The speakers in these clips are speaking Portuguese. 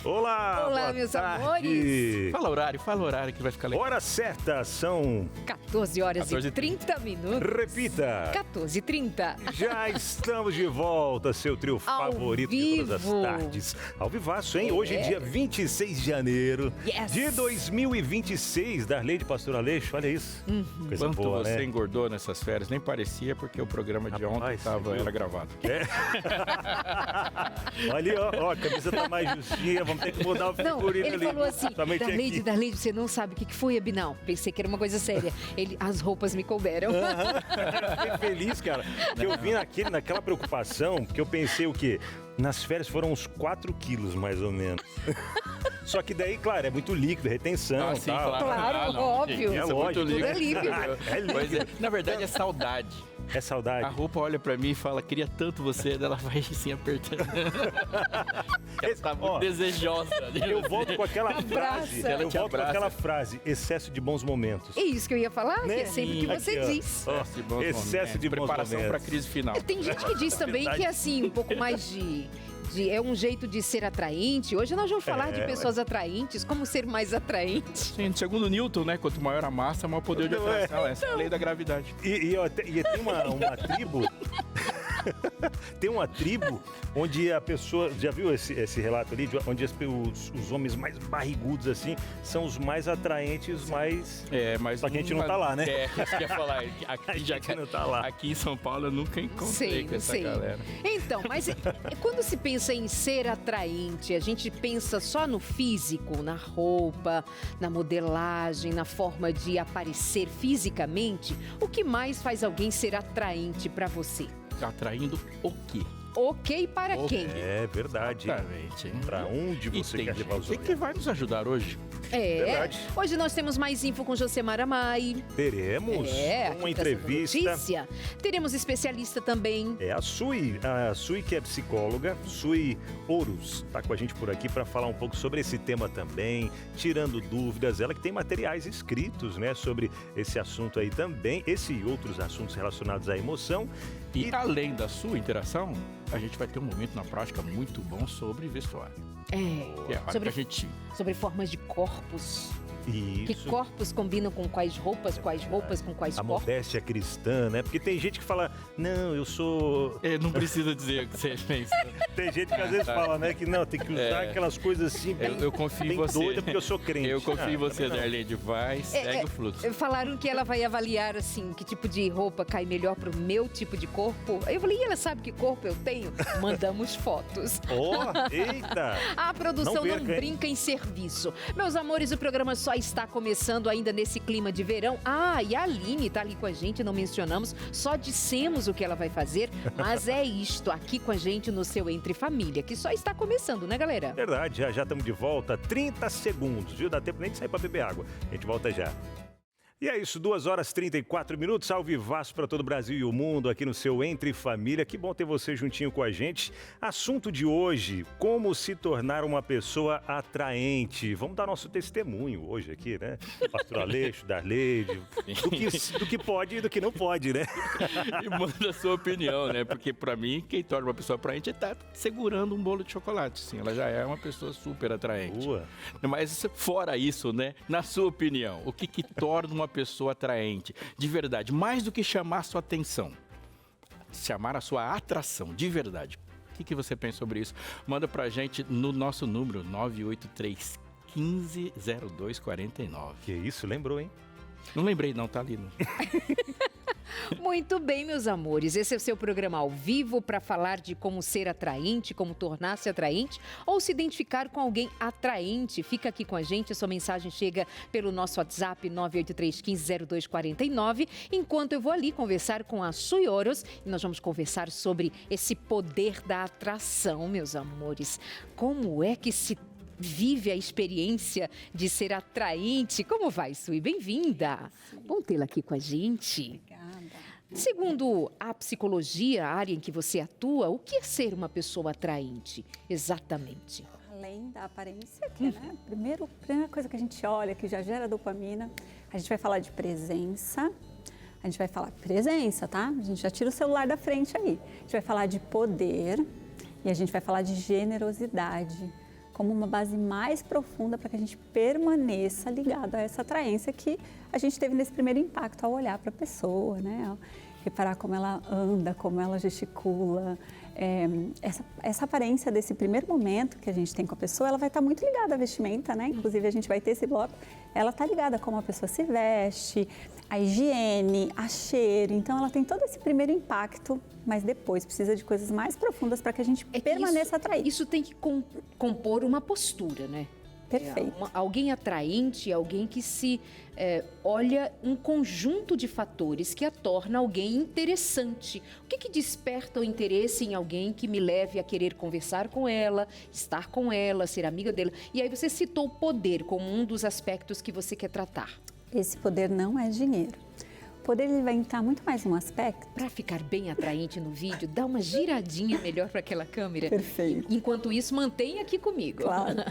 Olá, Olá, meus amores. Fala o horário que vai ficar legal. Hora certa, são 14 horas e 30 minutos. Repita. 14h30. Já estamos de volta, seu trio favorito de todas as tardes. Ao vivaço, hein? Hoje é dia 26 de janeiro de 2026. Darleide Pastor Aleixo, olha isso. Coisa Quanto boa, você né? engordou nessas férias, nem parecia, porque o programa de ontem era gravado. É. Olha, ó, a camisa tá mais justinha, vamos ter que mudar o figurino ali. Ele falou assim, Darleide, você não sabe o que foi, Abinão? Pensei que era uma coisa séria. As roupas me couberam. Fiquei feliz, cara, que eu vim naquela preocupação, porque eu pensei o quê? Nas férias foram uns 4 quilos, mais ou menos. Só que daí, claro, é muito líquido, retenção. Sim, tal. Claro, óbvio. É lógico. Tudo é líquido. É líquido. Pois é, na verdade é saudade. É saudade. A roupa olha pra mim e fala, queria tanto você, daí ela vai assim apertando. Ela tá muito desejosa. Eu volto com aquela frase. Ela Eu volto com aquela frase, excesso de bons momentos. É isso que eu ia falar, Né? que é sempre o que você Aqui, ó. diz. Excesso de bons preparação momentos. pra crise final. Tem gente que diz também que é assim, um pouco mais é um jeito de ser atraente. Hoje nós vamos falar de pessoas atraentes, como ser mais atraente. Sim, segundo Newton, né? Quanto maior a massa, maior o poder de atração. Essa é a lei da gravidade. E tem uma tribo... Tem uma tribo onde a pessoa... Já viu esse relato ali? Onde os homens mais barrigudos, assim, são os mais atraentes, mais... Mas só que a gente não tá lá, né? Isso que eu ia falar. Aqui, não tá lá. Aqui em São Paulo eu nunca encontrei com essa galera. Então, mas quando se pensa em ser atraente, a gente pensa só no físico, na roupa, na modelagem, na forma de aparecer fisicamente? O que mais faz alguém ser atraente pra você? Atraindo o quê? Ok para quem? É verdade. Exatamente. Pra onde você quer levar os olhos? O que vai nos ajudar hoje? Verdade. Hoje nós temos mais info com Josemar Amai. Teremos uma entrevista. Notícia. Teremos especialista também. É a Sui que é psicóloga, Sui Ouros, tá com a gente por aqui para falar um pouco sobre esse tema também, tirando dúvidas. Ela que tem materiais escritos, né, sobre esse assunto aí também, esse e outros assuntos relacionados à emoção. E além da sua interação, a gente vai ter um momento na prática muito bom sobre vestuário. Sobre formas de corpos. Isso. Que corpos combinam com quais roupas com quais corpos. A modéstia cristã, né? Porque tem gente que fala, não, eu sou... Não precisa dizer o que você pensa. Tem gente que às vezes fala, né, que não, tem que usar aquelas coisas assim, bem, eu confio em você. doida, porque eu sou crente. Eu confio em você, Darleide. Vai, segue o fluxo. Falaram que ela vai avaliar, assim, que tipo de roupa cai melhor pro meu tipo de corpo. Eu falei, e ela sabe que corpo eu tenho? Mandamos fotos. Eita! A produção não brinca em serviço. Meus amores, o programa só está começando ainda nesse clima de verão. E a Aline tá ali com a gente, não mencionamos, só dissemos o que ela vai fazer, mas é isto, aqui com a gente no seu Entre Família, que só está começando, né, galera? Verdade, já estamos de volta, 30 segundos, viu? Dá tempo nem de sair para beber água. A gente volta já. E é isso, 2 horas e 34 minutos, ao vivaço para todo o Brasil e o mundo, aqui no seu Entre Família. Que bom ter você juntinho com a gente. Assunto de hoje, como se tornar uma pessoa atraente. Vamos dar nosso testemunho hoje aqui, né? Pastor Aleixo, Darleide, do que pode e do que não pode, né? E manda a sua opinião, né? Porque para mim, quem torna uma pessoa atraente é estar segurando um bolo de chocolate, sim. Ela já é uma pessoa super atraente. Mas fora isso, né? Na sua opinião, o que torna uma pessoa atraente, de verdade, mais do que chamar sua atenção, chamar a sua atração, de verdade. O que você pensa sobre isso? Manda pra gente no nosso número 983 150249. Que isso, lembrou, hein? Não lembrei não, tá ali. Muito bem, meus amores, esse é o seu programa ao vivo para falar de como ser atraente, como tornar-se atraente ou se identificar com alguém atraente. Fica aqui com a gente, a sua mensagem chega pelo nosso WhatsApp 983-150249, enquanto eu vou ali conversar com a Sui Ouros e nós vamos conversar sobre esse poder da atração, meus amores. Como é que se vive a experiência de ser atraente? Como vai, Sui? Bem-vinda! Bom tê-la aqui com a gente. Obrigada. Segundo a psicologia, a área em que você atua, o que é ser uma pessoa atraente, exatamente? Além da aparência, que né? Primeira coisa que a gente olha, que já gera dopamina, a gente vai falar de presença. A gente vai falar presença, tá? A gente já tira o celular da frente aí. A gente vai falar de poder e a gente vai falar de generosidade. como uma base mais profunda para que a gente permaneça ligado a essa atraência que a gente teve nesse primeiro impacto ao olhar para a pessoa, né? Ao reparar como ela anda, como ela gesticula. Essa aparência desse primeiro momento que a gente tem com a pessoa, ela vai estar muito ligada à vestimenta, né? Inclusive, a gente vai ter esse bloco, ela está ligada a como a pessoa se veste, a higiene, a cheiro. Então, ela tem todo esse primeiro impacto, mas depois precisa de coisas mais profundas para que a gente permaneça atraído. Isso tem que compor uma postura, né? Perfeito. Alguém atraente, alguém que se olha um conjunto de fatores que a torna alguém interessante. O que desperta o interesse em alguém que me leve a querer conversar com ela, estar com ela, ser amiga dela? E aí você citou o poder como um dos aspectos que você quer tratar. Esse poder não é dinheiro. O poder ele vai entrar muito mais num aspecto... Para ficar bem atraente no vídeo, dá uma giradinha melhor para aquela câmera. Perfeito. Enquanto isso, mantenha aqui comigo. Claro.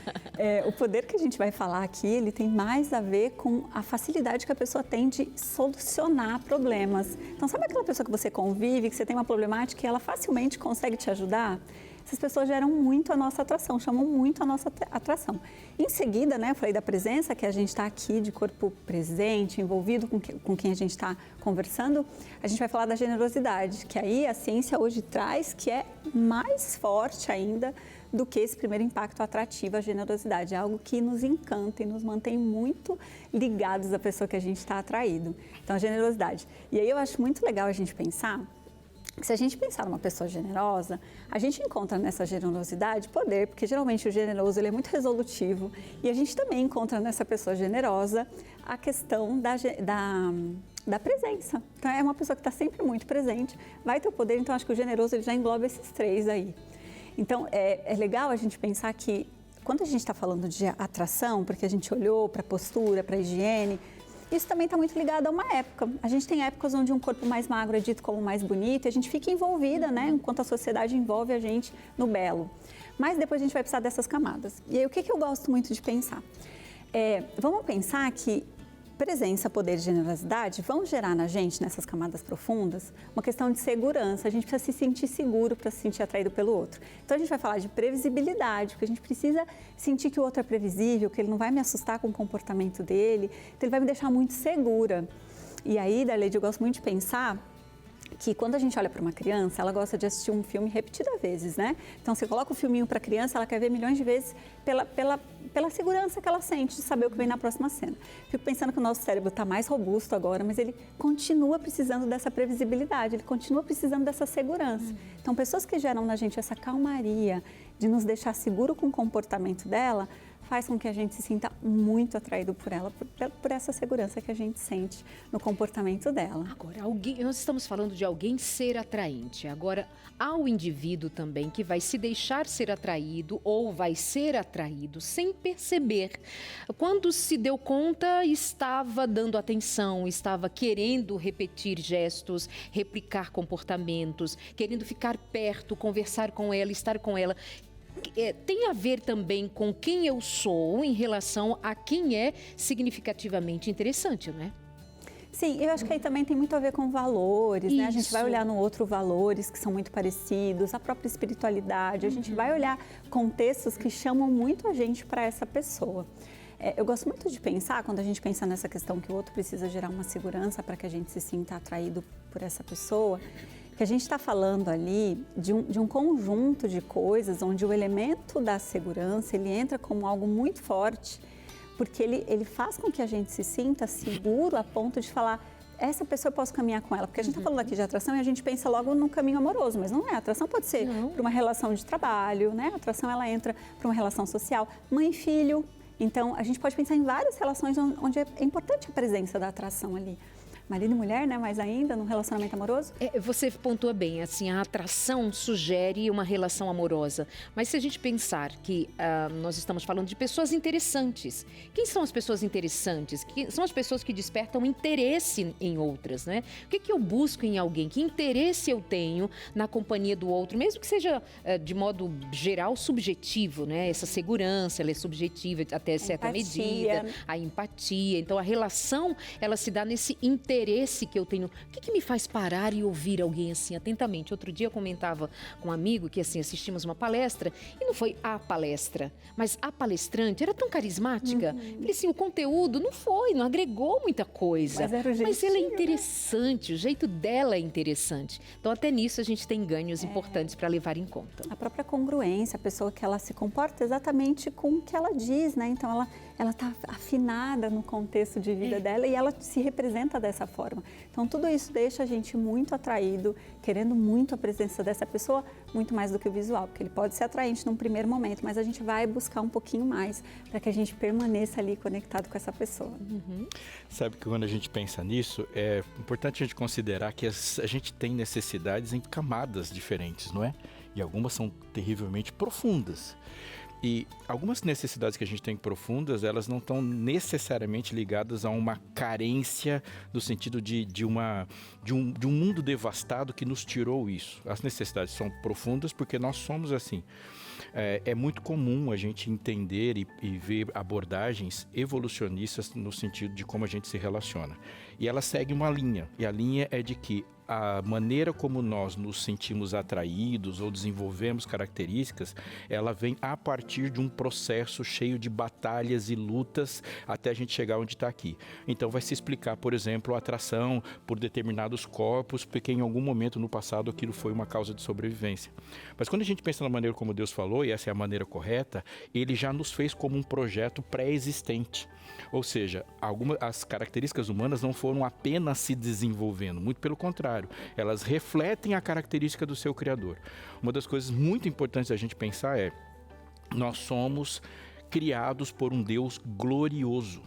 O poder que a gente vai falar aqui, ele tem mais a ver com a facilidade que a pessoa tem de solucionar problemas. Então, sabe aquela pessoa que você convive, que você tem uma problemática e ela facilmente consegue te ajudar? Essas pessoas geram muito a nossa atração, chamam muito a nossa atração. Em seguida, né, eu falei da presença, que a gente está aqui de corpo presente, envolvido com quem a gente está conversando. A gente vai falar da generosidade, que aí a ciência hoje traz que é mais forte ainda do que esse primeiro impacto atrativo, a generosidade. É algo que nos encanta e nos mantém muito ligados à pessoa que a gente está atraído. Então, a generosidade. E aí eu acho muito legal a gente pensar que se a gente pensar numa pessoa generosa, a gente encontra nessa generosidade poder, porque geralmente o generoso ele é muito resolutivo, e a gente também encontra nessa pessoa generosa a questão da presença. Então, é uma pessoa que está sempre muito presente, vai ter o poder, então acho que o generoso ele já engloba esses três aí. Então, é legal a gente pensar que quando a gente está falando de atração, porque a gente olhou para a postura, para a higiene, isso também está muito ligado a uma época. A gente tem épocas onde um corpo mais magro é dito como mais bonito e a gente fica envolvida, né? Enquanto a sociedade envolve a gente no belo. Mas depois a gente vai precisar dessas camadas. E aí, o que eu gosto muito de pensar? Vamos pensar que presença, poder e generosidade vão gerar na gente, nessas camadas profundas, uma questão de segurança. A gente precisa se sentir seguro para se sentir atraído pelo outro. Então, a gente vai falar de previsibilidade, porque a gente precisa sentir que o outro é previsível, que ele não vai me assustar com o comportamento dele, então ele vai me deixar muito segura. E aí, Darleide, eu gosto muito de pensar que quando a gente olha para uma criança, ela gosta de assistir um filme repetidas vezes, né? Então, você coloca o filminho para a criança, ela quer ver milhões de vezes pela segurança que ela sente de saber o que vem na próxima cena. Fico pensando que o nosso cérebro está mais robusto agora, mas ele continua precisando dessa previsibilidade, ele continua precisando dessa segurança. Então, pessoas que geram na gente essa calmaria de nos deixar seguro com o comportamento dela, faz com que a gente se sinta muito atraído por ela, por essa segurança que a gente sente no comportamento dela. Agora, nós estamos falando de alguém ser atraente. Agora, há o indivíduo também que vai se deixar ser atraído ou vai ser atraído sem perceber. Quando se deu conta, estava dando atenção, estava querendo repetir gestos, replicar comportamentos, querendo ficar perto, conversar com ela, estar com ela. Tem a ver também com quem eu sou em relação a quem é significativamente interessante, não é? Sim, eu acho que aí também tem muito a ver com valores, né? A gente vai olhar no outro valores que são muito parecidos, a própria espiritualidade, a gente vai olhar contextos que chamam muito a gente para essa pessoa. Eu gosto muito de pensar, quando a gente pensa nessa questão que o outro precisa gerar uma segurança para que a gente se sinta atraído por essa pessoa, que a gente está falando ali de um conjunto de coisas onde o elemento da segurança, ele entra como algo muito forte, porque ele faz com que a gente se sinta seguro a ponto de falar, essa pessoa eu posso caminhar com ela, porque a gente está falando aqui de atração e a gente pensa logo no caminho amoroso, mas não é. A atração pode ser para uma relação de trabalho, né? A atração ela entra para uma relação social, mãe e filho. Então, a gente pode pensar em várias relações onde é importante a presença da atração ali. Marido e mulher, né? Mais ainda, num relacionamento amoroso. Você pontua bem, assim, a atração sugere uma relação amorosa. Mas se a gente pensar que nós estamos falando de pessoas interessantes. Quem são as pessoas interessantes? São as pessoas que despertam interesse em outras, né? O que eu busco em alguém? Que interesse eu tenho na companhia do outro? Mesmo que seja, de modo geral, subjetivo, né? Essa segurança, ela é subjetiva até certa medida. A empatia. Então, a relação, ela se dá nesse interesse interesse que eu tenho. O que me faz parar e ouvir alguém assim atentamente? Outro dia eu comentava com um amigo que assim assistimos uma palestra e não foi a palestra, mas a palestrante era tão carismática. Falei assim, o conteúdo não agregou muita coisa. Mas ela é interessante, o jeito dela é interessante. Então até nisso a gente tem ganhos importantes para levar em conta. A própria congruência, a pessoa que ela se comporta exatamente com o que ela diz, né? Então ela está afinada no contexto de vida dela e ela se representa dessa forma. Então tudo isso deixa a gente muito atraído, querendo muito a presença dessa pessoa, muito mais do que o visual, porque ele pode ser atraente num primeiro momento, mas a gente vai buscar um pouquinho mais para que a gente permaneça ali conectado com essa pessoa. Sabe que quando a gente pensa nisso, é importante a gente considerar que a gente tem necessidades em camadas diferentes, não é? E algumas são terrivelmente profundas. E algumas necessidades que a gente tem profundas, elas não estão necessariamente ligadas a uma carência no sentido de um mundo devastado que nos tirou isso. As necessidades são profundas porque nós somos assim. É muito comum a gente entender e ver abordagens evolucionistas no sentido de como a gente se relaciona. E ela segue uma linha, e a linha é de que a maneira como nós nos sentimos atraídos ou desenvolvemos características, ela vem a partir de um processo cheio de batalhas e lutas até a gente chegar onde está aqui. Então vai se explicar, por exemplo, a atração por determinados corpos, porque em algum momento no passado aquilo foi uma causa de sobrevivência. Mas quando a gente pensa na maneira como Deus falou, e essa é a maneira correta, Ele já nos fez como um projeto pré-existente. Ou seja, as características humanas não foram apenas se desenvolvendo, muito pelo contrário, elas refletem a característica do seu Criador. Uma das coisas muito importantes a gente pensar é, nós somos criados por um Deus glorioso.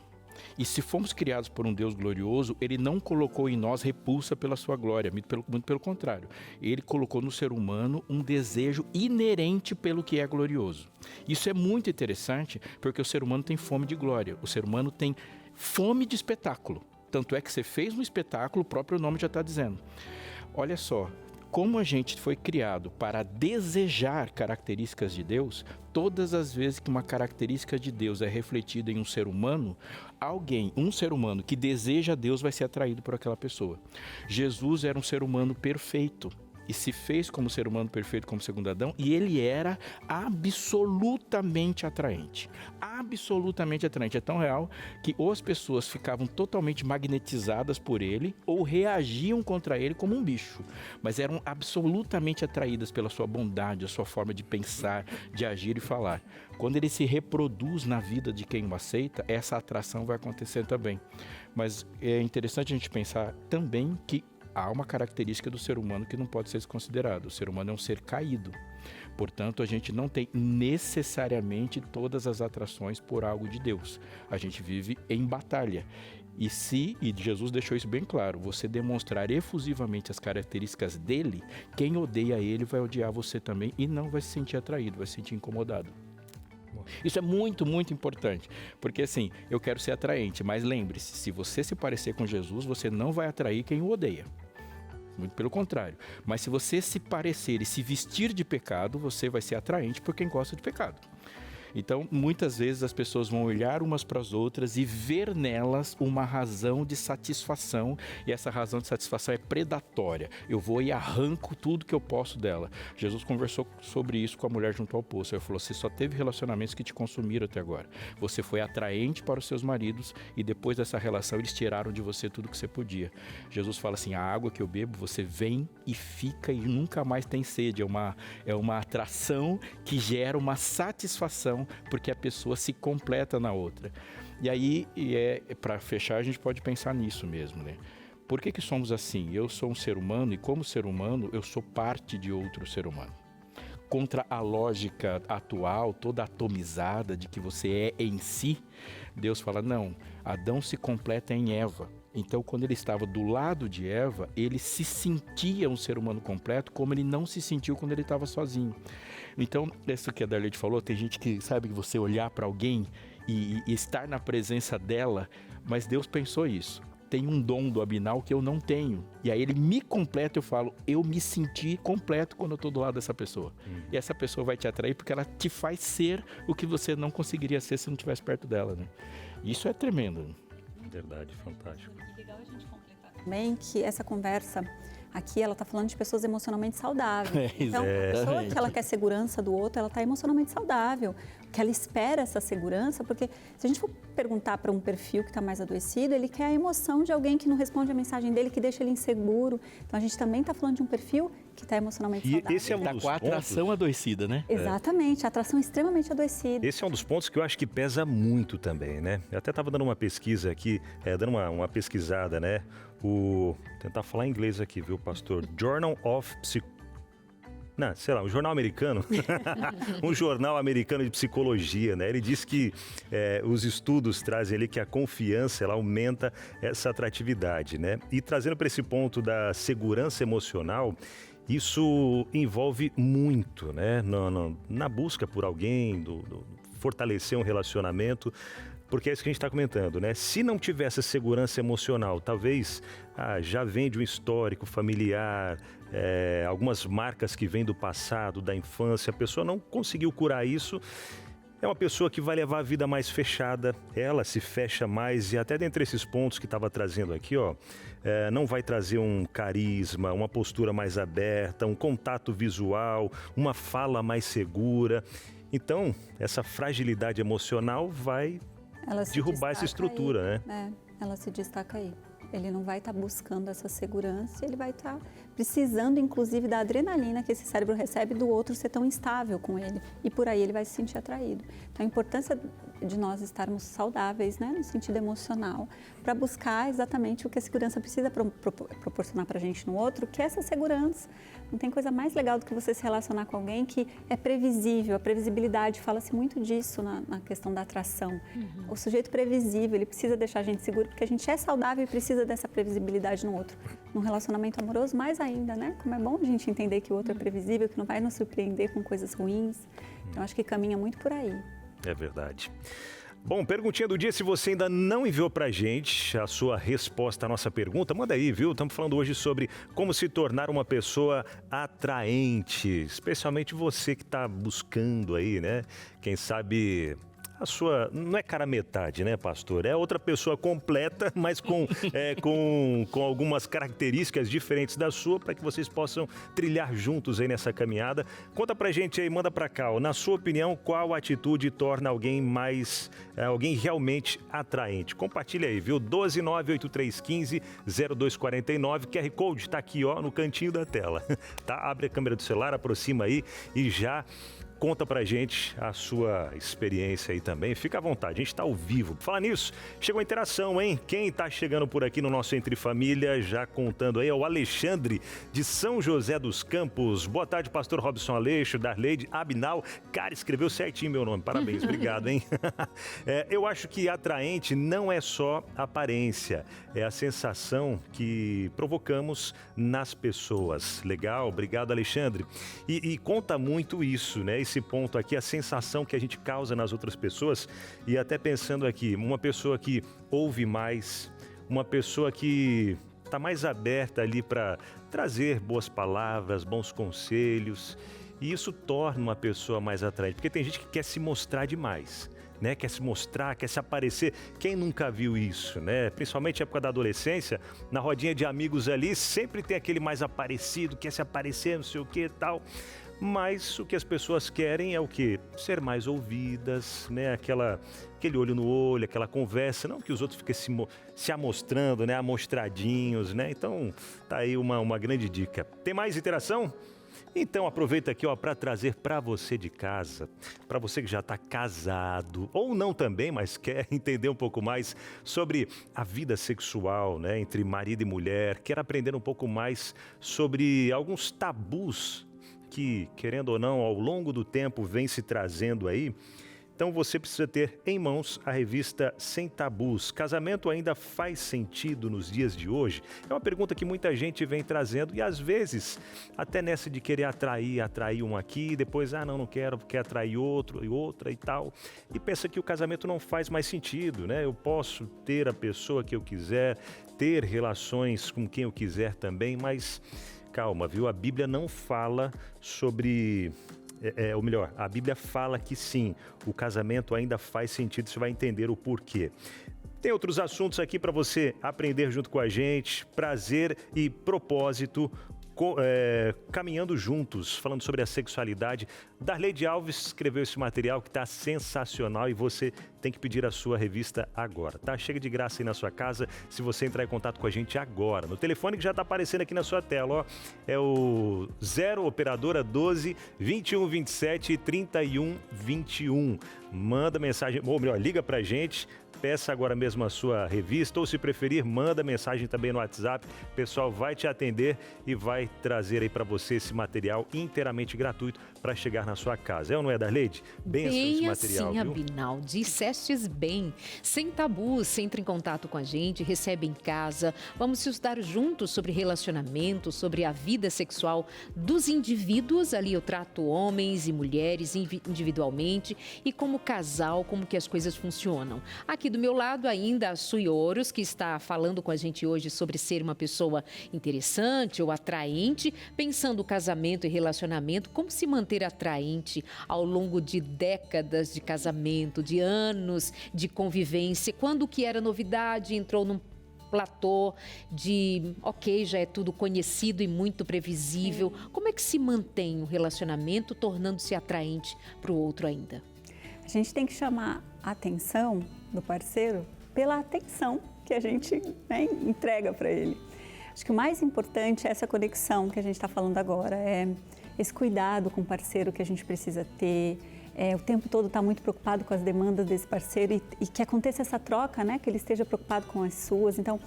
E se fomos criados por um Deus glorioso, Ele não colocou em nós repulsa pela sua glória, muito pelo contrário. Ele colocou no ser humano um desejo inerente pelo que é glorioso. Isso é muito interessante, porque o ser humano tem fome de glória, o ser humano tem fome de espetáculo. Tanto é que você fez um espetáculo, o próprio nome já está dizendo. Olha só, como a gente foi criado para desejar características de Deus, todas as vezes que uma característica de Deus é refletida em um ser humano, um ser humano que deseja Deus vai ser atraído por aquela pessoa. Jesus era um ser humano perfeito e se fez como ser humano perfeito como segundo Adão, e ele era absolutamente atraente. Absolutamente atraente. É tão real que ou as pessoas ficavam totalmente magnetizadas por ele ou reagiam contra ele como um bicho. Mas eram absolutamente atraídas pela sua bondade, a sua forma de pensar, de agir e falar. Quando ele se reproduz na vida de quem o aceita, essa atração vai acontecer também. Mas é interessante a gente pensar também que há uma característica do ser humano que não pode ser desconsiderada. O ser humano é um ser caído. Portanto, a gente não tem necessariamente todas as atrações por algo de Deus. A gente vive em batalha. E Jesus deixou isso bem claro, você demonstrar efusivamente as características dele, quem odeia ele vai odiar você também e não vai se sentir atraído, vai se sentir incomodado. Isso é muito, muito importante, porque assim, eu quero ser atraente, mas lembre-se, se você se parecer com Jesus, você não vai atrair quem o odeia. Muito pelo contrário. Mas se você se parecer e se vestir de pecado, você vai ser atraente por quem gosta de pecado. Então, muitas vezes as pessoas vão olhar umas para as outras e ver nelas uma razão de satisfação, e essa razão de satisfação é predatória. Eu vou e arranco tudo que eu posso dela. Jesus conversou sobre isso com a mulher junto ao poço. Ele falou, você só teve relacionamentos que te consumiram até agora. Você foi atraente para os seus maridos e depois dessa relação eles tiraram de você tudo que você podia. Jesus fala assim, a água que eu bebo, você vem e fica e nunca mais tem sede. É uma atração que gera uma satisfação porque a pessoa se completa na outra. E aí, para fechar, a gente pode pensar nisso mesmo, né? Por que somos assim? Eu sou um ser humano e como ser humano, eu sou parte de outro ser humano. Contra a lógica atual, toda atomizada de que você é em si, Deus fala, não, Adão se completa em Eva. Então, quando ele estava do lado de Eva, ele se sentia um ser humano completo, como ele não se sentiu quando ele estava sozinho. Então, isso que a Darlete falou, tem gente que sabe que você olhar para alguém e estar na presença dela, mas Deus pensou isso. Tem um dom do Abinal que eu não tenho. E aí ele me completa, eu falo, eu me senti completo quando eu estou do lado dessa pessoa. E essa pessoa vai te atrair porque ela te faz ser o que você não conseguiria ser se não estivesse perto dela, né? Isso é tremendo. Verdade, fantástico. Legal a gente completar Bem que essa conversa aqui, ela está falando de pessoas emocionalmente saudáveis. Então, a pessoa que ela quer segurança do outro, ela está emocionalmente saudável. Que ela espera essa segurança, porque se a gente for perguntar para um perfil que está mais adoecido, ele quer a emoção de alguém que não responde a mensagem dele, que deixa ele inseguro. Então, a gente também está falando de um perfil que está emocionalmente saudável. E esse é um dos com a atração adoecida, né? Exatamente, a atração extremamente adoecida. Esse é um dos pontos que eu acho que pesa muito também, né? Eu até estava dando uma pesquisa aqui, dando uma pesquisada, né? Tentar falar inglês aqui, viu, pastor? Journal of um jornal americano, um jornal americano de psicologia, né? Ele diz que os estudos trazem ali que a confiança, ela aumenta essa atratividade, né? E trazendo para esse ponto da segurança emocional, isso envolve muito, né? Na busca por alguém, fortalecer um relacionamento. Porque é isso que a gente está comentando, né? Se não tivesse segurança emocional, talvez já vem de um histórico familiar, algumas marcas que vêm do passado, da infância, a pessoa não conseguiu curar isso. É uma pessoa que vai levar a vida mais fechada, ela se fecha mais e até dentre esses pontos que estava trazendo aqui, não vai trazer um carisma, uma postura mais aberta, um contato visual, uma fala mais segura. Então, essa fragilidade emocional vai derrubar essa estrutura, né? Ela se destaca aí. Ele não vai estar buscando essa segurança, ele vai estar precisando, inclusive, da adrenalina que esse cérebro recebe do outro ser tão instável com ele. E por aí ele vai se sentir atraído. Então, a importância de nós estarmos saudáveis, né, no sentido emocional, para buscar exatamente o que a segurança precisa proporcionar para a gente no outro, que é essa segurança. Não tem coisa mais legal do que você se relacionar com alguém que é previsível. A previsibilidade, fala-se muito disso na questão da atração. O sujeito previsível, ele precisa deixar a gente seguro, porque a gente é saudável e precisa dessa previsibilidade no outro. Num relacionamento amoroso, mais ainda, né? Como é bom a gente entender que o outro é previsível, que não vai nos surpreender com coisas ruins. Então, acho que caminha muito por aí. É verdade. Bom, perguntinha do dia, se você ainda não enviou pra gente a sua resposta à nossa pergunta, manda aí, viu? Estamos falando hoje sobre como se tornar uma pessoa atraente, especialmente você que está buscando aí, né? Quem sabe a sua, não é cara metade, né, pastor? É outra pessoa completa, mas com algumas características diferentes da sua, para que vocês possam trilhar juntos aí nessa caminhada. Conta pra gente aí, manda pra cá, na sua opinião, qual atitude torna alguém alguém realmente atraente? Compartilha aí, viu? 12983150249, QR Code tá aqui, no cantinho da tela, tá? Abre a câmera do celular, aproxima aí e já conta pra gente a sua experiência aí também. Fica à vontade, a gente tá ao vivo. Fala nisso, chegou a interação, hein? Quem tá chegando por aqui no nosso Entre Família, já contando aí, é o Alexandre, de São José dos Campos. Boa tarde, pastor Robson Aleixo, Darleide Abinal. Cara, escreveu certinho meu nome, parabéns, obrigado, hein? Eu acho que atraente não é só aparência, é a sensação que provocamos nas pessoas. Legal, obrigado, Alexandre. E conta muito isso, né? Esse ponto aqui, a sensação que a gente causa nas outras pessoas, e até pensando aqui, uma pessoa que ouve mais, uma pessoa que está mais aberta ali para trazer boas palavras, bons conselhos, e isso torna uma pessoa mais atraente, porque tem gente que quer se mostrar demais, né? Quer se mostrar, quer se aparecer. Quem nunca viu isso, né? Principalmente na época da adolescência, na rodinha de amigos ali, sempre tem aquele mais aparecido, quer se aparecer, não sei o que e tal. Mas o que as pessoas querem é o quê? Ser mais ouvidas, né? Aquele olho no olho, aquela conversa, não que os outros fiquem se amostrando, né? Amostradinhos, né? Então, tá aí uma grande dica. Tem mais interação? Então aproveita aqui, para trazer para você de casa, para você que já está casado, ou não também, mas quer entender um pouco mais sobre a vida sexual, né? Entre marido e mulher, quer aprender um pouco mais sobre alguns tabus que, querendo ou não, ao longo do tempo vem se trazendo aí. Então você precisa ter em mãos a revista Sem Tabus. Casamento ainda faz sentido nos dias de hoje? É uma pergunta que muita gente vem trazendo e às vezes até nessa de querer atrair um aqui, depois, não quero, quer atrair outro e outra e tal. E pensa que o casamento não faz mais sentido, né? Eu posso ter a pessoa que eu quiser, ter relações com quem eu quiser também, mas calma, viu? A Bíblia não fala sobre... ou melhor, a Bíblia fala que sim, o casamento ainda faz sentido, você vai entender o porquê. Tem outros assuntos aqui para você aprender junto com a gente. Prazer e propósito. Caminhando juntos, falando sobre a sexualidade. Darleide Alves escreveu esse material que está sensacional e você tem que pedir a sua revista agora, tá? Chega de graça aí na sua casa se você entrar em contato com a gente agora. No telefone que já está aparecendo aqui na sua tela, ó, é o 0 operadora 12 21 27 31 21. Manda mensagem, ou melhor, liga pra gente. Peça agora mesmo a sua revista ou, se preferir, manda mensagem também no WhatsApp. O pessoal vai te atender e vai trazer aí para você esse material inteiramente gratuito para chegar na sua casa. É ou não é, Darleide? Benção esse material, assim, viu? Abinal, dissestes bem. Sem tabus, entre em contato com a gente, recebe em casa. Vamos estudar juntos sobre relacionamento, sobre a vida sexual dos indivíduos. Ali eu trato homens e mulheres individualmente e como casal, como que as coisas funcionam. Aqui do meu lado ainda a Sui Ouros, que está falando com a gente hoje sobre ser uma pessoa interessante ou atraente, pensando o casamento e relacionamento, como se manter atraente ao longo de décadas de casamento, de anos de convivência, quando o que era novidade entrou num platô de, ok, já é tudo conhecido e muito previsível. Como é que se mantém o relacionamento tornando-se atraente para o outro ainda? A gente tem que chamar a atenção do parceiro pela atenção que a gente, né, entrega para ele. Acho que o mais importante é essa conexão que a gente está falando agora, é esse cuidado com o parceiro que a gente precisa ter, o tempo todo estar muito preocupado com as demandas desse parceiro e que aconteça essa troca, né, que ele esteja preocupado com as suas. Então,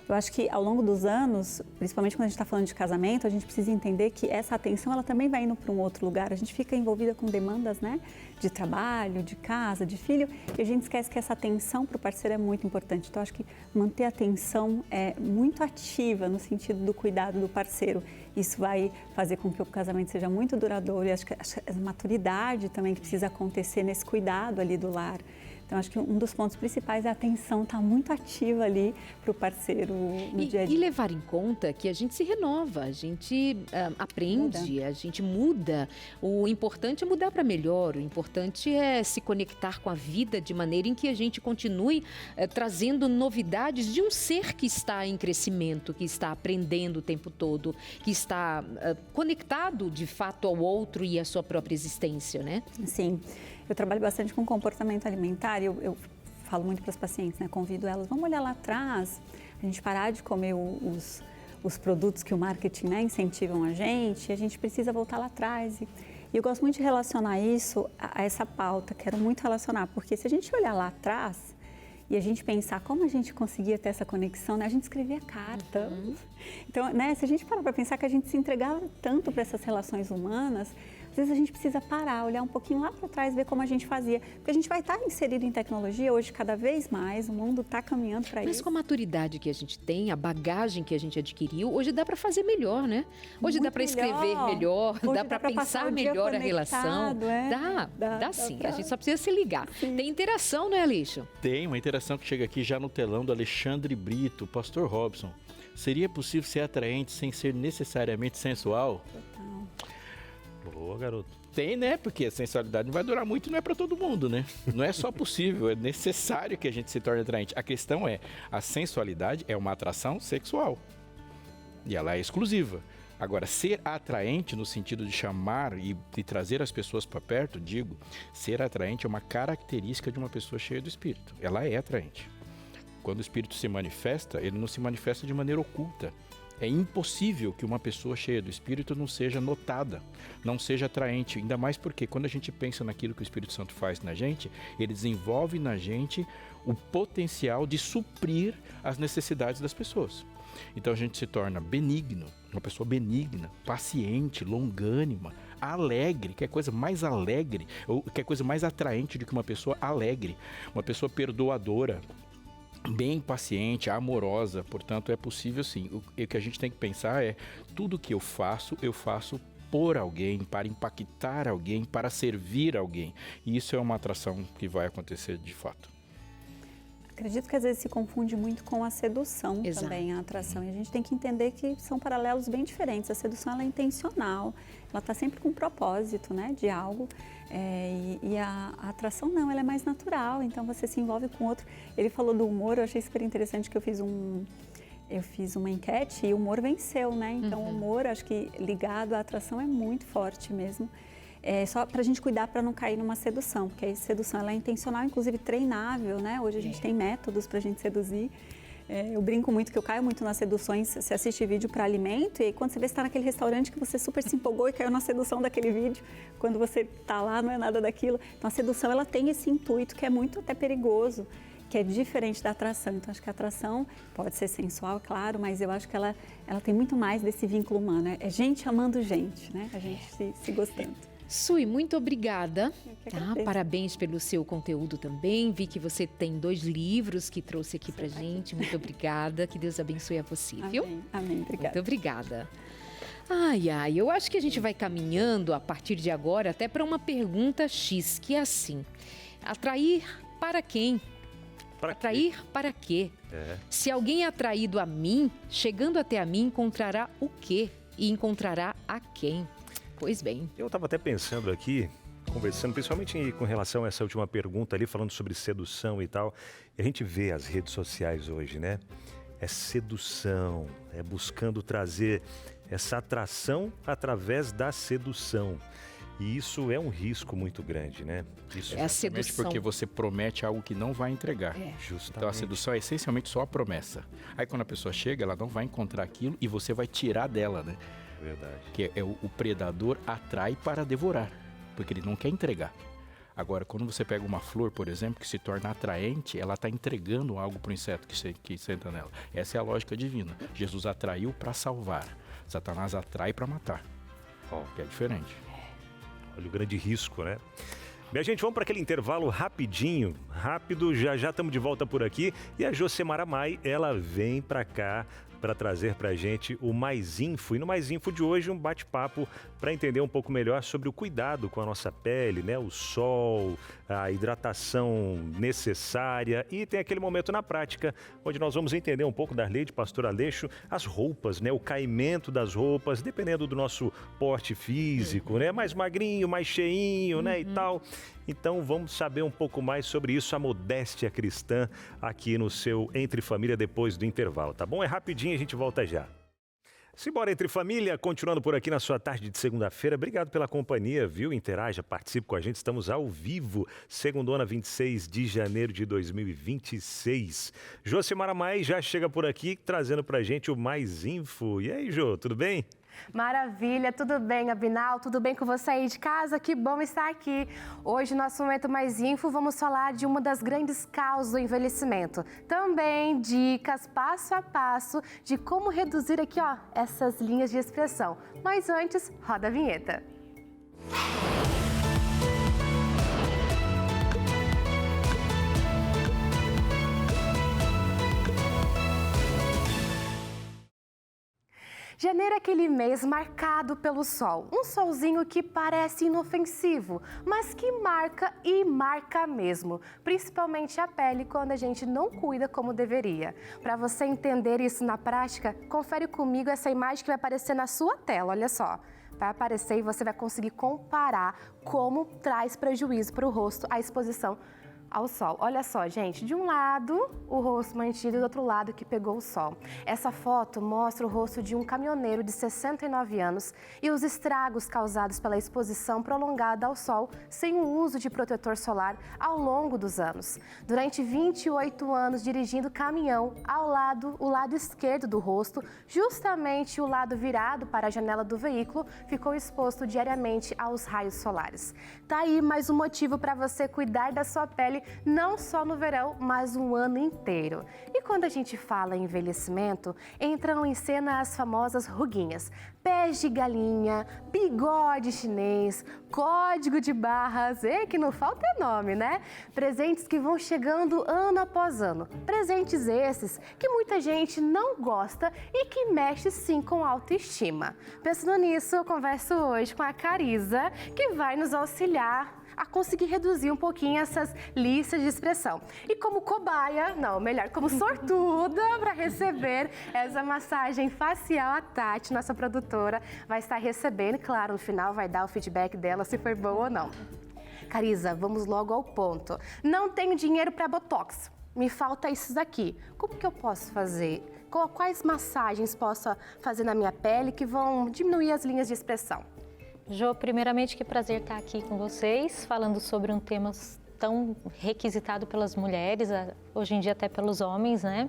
eu acho que ao longo dos anos, principalmente quando a gente está falando de casamento, a gente precisa entender que essa atenção ela também vai indo para um outro lugar. A gente fica envolvida com demandas, né, de trabalho, de casa, de filho, e a gente esquece que essa atenção para o parceiro é muito importante. Então, acho que manter a atenção é muito ativa no sentido do cuidado do parceiro. Isso vai fazer com que o casamento seja muito duradouro e acho que a maturidade também que precisa acontecer nesse cuidado ali do lar. Então, acho que um dos pontos principais é a atenção estar muito ativa ali para o parceiro no dia a dia. E levar em conta que a gente se renova, a gente aprende, a gente muda. O importante é mudar para melhor, o importante é se conectar com a vida de maneira em que a gente continue trazendo novidades de um ser que está em crescimento, que está aprendendo o tempo todo, que está conectado de fato ao outro e à sua própria existência, né? Sim. Eu trabalho bastante com comportamento alimentar e eu falo muito para as pacientes, né? Convido elas, vamos olhar lá atrás, a gente parar de comer os produtos que o marketing, né, incentivam a gente precisa voltar lá atrás. E eu gosto muito de relacionar isso a essa pauta, quero muito relacionar, porque se a gente olhar lá atrás e a gente pensar como a gente conseguia ter essa conexão, né? A gente escrevia carta. Então, né, se a gente parar para pensar que a gente se entregava tanto para essas relações humanas, às vezes a gente precisa parar, olhar um pouquinho lá para trás, ver como a gente fazia. Porque a gente vai estar inserido em tecnologia hoje cada vez mais, o mundo está caminhando para isso. Mas com a maturidade que a gente tem, a bagagem que a gente adquiriu, hoje dá para fazer melhor, né? Hoje muito dá para escrever melhor, dá para pensar melhor a relação. Dá sim, a gente só precisa se ligar. Sim. Tem interação, não é, Aleixo? Tem uma interação que chega aqui já no telão do Alexandre Brito, Pastor Robson. Seria possível ser atraente sem ser necessariamente sensual? Total. Boa, garoto. Tem, né? Porque a sensualidade não vai durar muito e não é para todo mundo, né? Não é só possível, é necessário que a gente se torne atraente. A questão é, a sensualidade é uma atração sexual e ela é exclusiva. Agora, ser atraente no sentido de chamar e trazer as pessoas para perto, digo, ser atraente é uma característica de uma pessoa cheia do Espírito. Ela é atraente. Quando o Espírito se manifesta, ele não se manifesta de maneira oculta. É impossível que uma pessoa cheia do Espírito não seja notada, não seja atraente, ainda mais porque quando a gente pensa naquilo que o Espírito Santo faz na gente, ele desenvolve na gente o potencial de suprir as necessidades das pessoas. Então a gente se torna benigno, uma pessoa benigna, paciente, longânima, alegre, que é coisa mais alegre, ou que é coisa mais atraente do que uma pessoa alegre, uma pessoa perdoadora, bem paciente, amorosa. Portanto, é possível sim. O que a gente tem que pensar é, tudo que eu faço por alguém, para impactar alguém, para servir alguém. E isso é uma atração que vai acontecer de fato. Acredito que às vezes se confunde muito com a sedução. Exato. Também, a atração. E a gente tem que entender que são paralelos bem diferentes. A sedução, ela é intencional, ela está sempre com um propósito, né, de algo. E a atração não, ela é mais natural, então você se envolve com outro. Ele falou do humor, eu achei super interessante que eu fiz uma enquete e o humor venceu, né? Então o humor, acho que ligado à atração é muito forte mesmo. Só para a gente cuidar para não cair numa sedução, porque a sedução ela é intencional, inclusive treinável, né? Hoje a gente tem métodos para a gente seduzir. Eu brinco muito que eu caio muito nas seduções, você assiste vídeo para alimento e aí, quando você vê que está naquele restaurante que você super se empolgou e caiu na sedução daquele vídeo, quando você está lá não é nada daquilo. Então a sedução ela tem esse intuito que é muito até perigoso, que é diferente da atração. Então acho que a atração pode ser sensual, claro, mas eu acho que ela tem muito mais desse vínculo humano. É gente amando gente, né? A gente se gostando. Sui, muito obrigada. Parabéns pelo seu conteúdo também. Vi que você tem 2 livros que trouxe aqui pra gente. Muito obrigada. Que Deus abençoe a você, viu? Amém. Obrigada. Muito obrigada. Eu acho que a gente vai caminhando a partir de agora até para uma pergunta X, que é assim: atrair para quem? Atrair para quê? Se alguém é atraído a mim, chegando até a mim, encontrará o quê? E encontrará a quem? Pois bem. Eu estava até pensando aqui, conversando, principalmente com relação a essa última pergunta ali, falando sobre sedução e tal. E a gente vê as redes sociais hoje, né? É sedução, é buscando trazer essa atração através da sedução. E isso é um risco muito grande, né? Isso é a sedução. Porque você promete algo que não vai entregar. Justamente. Então a sedução é essencialmente só a promessa. Aí quando a pessoa chega, ela não vai encontrar aquilo e você vai tirar dela, né? Verdade. Que o predador atrai para devorar, porque ele não quer entregar. Agora, quando você pega uma flor, por exemplo, que se torna atraente, ela está entregando algo para o inseto que senta nela. Essa é a lógica divina. Jesus atraiu para salvar. Satanás atrai para matar. Que é diferente. Olha o grande risco, né? Minha gente, vamos para aquele intervalo rapidinho, rápido, já estamos de volta por aqui. E a Josemara Mai, ela vem para cá para trazer para a gente o Mais Info. E no Mais Info de hoje, um bate-papo para entender um pouco melhor sobre o cuidado com a nossa pele, né? O sol, a hidratação necessária e tem aquele momento na prática, onde nós vamos entender um pouco da lei de Pastor Aleixo, as roupas, né? O caimento das roupas, dependendo do nosso porte físico, né? Mais magrinho, mais cheinho, né? E tal. Então vamos saber um pouco mais sobre isso, a modéstia cristã aqui no seu Entre Família depois do intervalo, tá bom? É rapidinho, a gente volta já. Simbora Entre Família, continuando por aqui na sua tarde de segunda-feira. Obrigado pela companhia, viu? Interaja, participe com a gente. Estamos ao vivo, segundona 26 de janeiro de 2026. Josemara Mai já chega por aqui trazendo pra gente o Mais Info. E aí, Jô, tudo bem? Maravilha, tudo bem, Abinal? Tudo bem com você aí de casa? Que bom estar aqui. Hoje, no nosso Momento Mais Info, vamos falar de uma das grandes causas do envelhecimento. Também dicas passo a passo de como reduzir aqui, essas linhas de expressão. Mas antes, roda a vinheta. Janeiro é aquele mês marcado pelo sol. Um solzinho que parece inofensivo, mas que marca e marca mesmo. Principalmente a pele quando a gente não cuida como deveria. Para você entender isso na prática, confere comigo essa imagem que vai aparecer na sua tela, olha só. Vai aparecer e você vai conseguir comparar como traz prejuízo para o rosto a exposição ao sol. Olha só, gente, de um lado o rosto mantido e do outro lado que pegou o sol. Essa foto mostra o rosto de um caminhoneiro de 69 anos e os estragos causados pela exposição prolongada ao sol sem o uso de protetor solar ao longo dos anos. Durante 28 anos dirigindo caminhão, o lado esquerdo do rosto, justamente o lado virado para a janela do veículo, ficou exposto diariamente aos raios solares. Tá aí mais um motivo para você cuidar da sua pele não só no verão, mas um ano inteiro. E quando a gente fala em envelhecimento, entram em cena as famosas ruguinhas, pés de galinha, bigode chinês, código de barras, que não falta é nome, né? Presentes que vão chegando ano após ano. Presentes esses que muita gente não gosta e que mexe sim com a autoestima. Pensando nisso, eu converso hoje com a Carisa, que vai nos auxiliar a conseguir reduzir um pouquinho essas listas de expressão. E como cobaia, não, melhor, como sortuda para receber essa massagem facial, a Tati, nossa produtora, vai estar recebendo. Claro, no final vai dar o feedback dela se foi boa ou não. Cariza, vamos logo ao ponto. Não tenho dinheiro para Botox. Me falta isso daqui. Como que eu posso fazer? Quais massagens posso fazer na minha pele que vão diminuir as linhas de expressão? Jo, primeiramente, que prazer estar aqui com vocês, falando sobre um tema tão requisitado pelas mulheres, hoje em dia até pelos homens, né?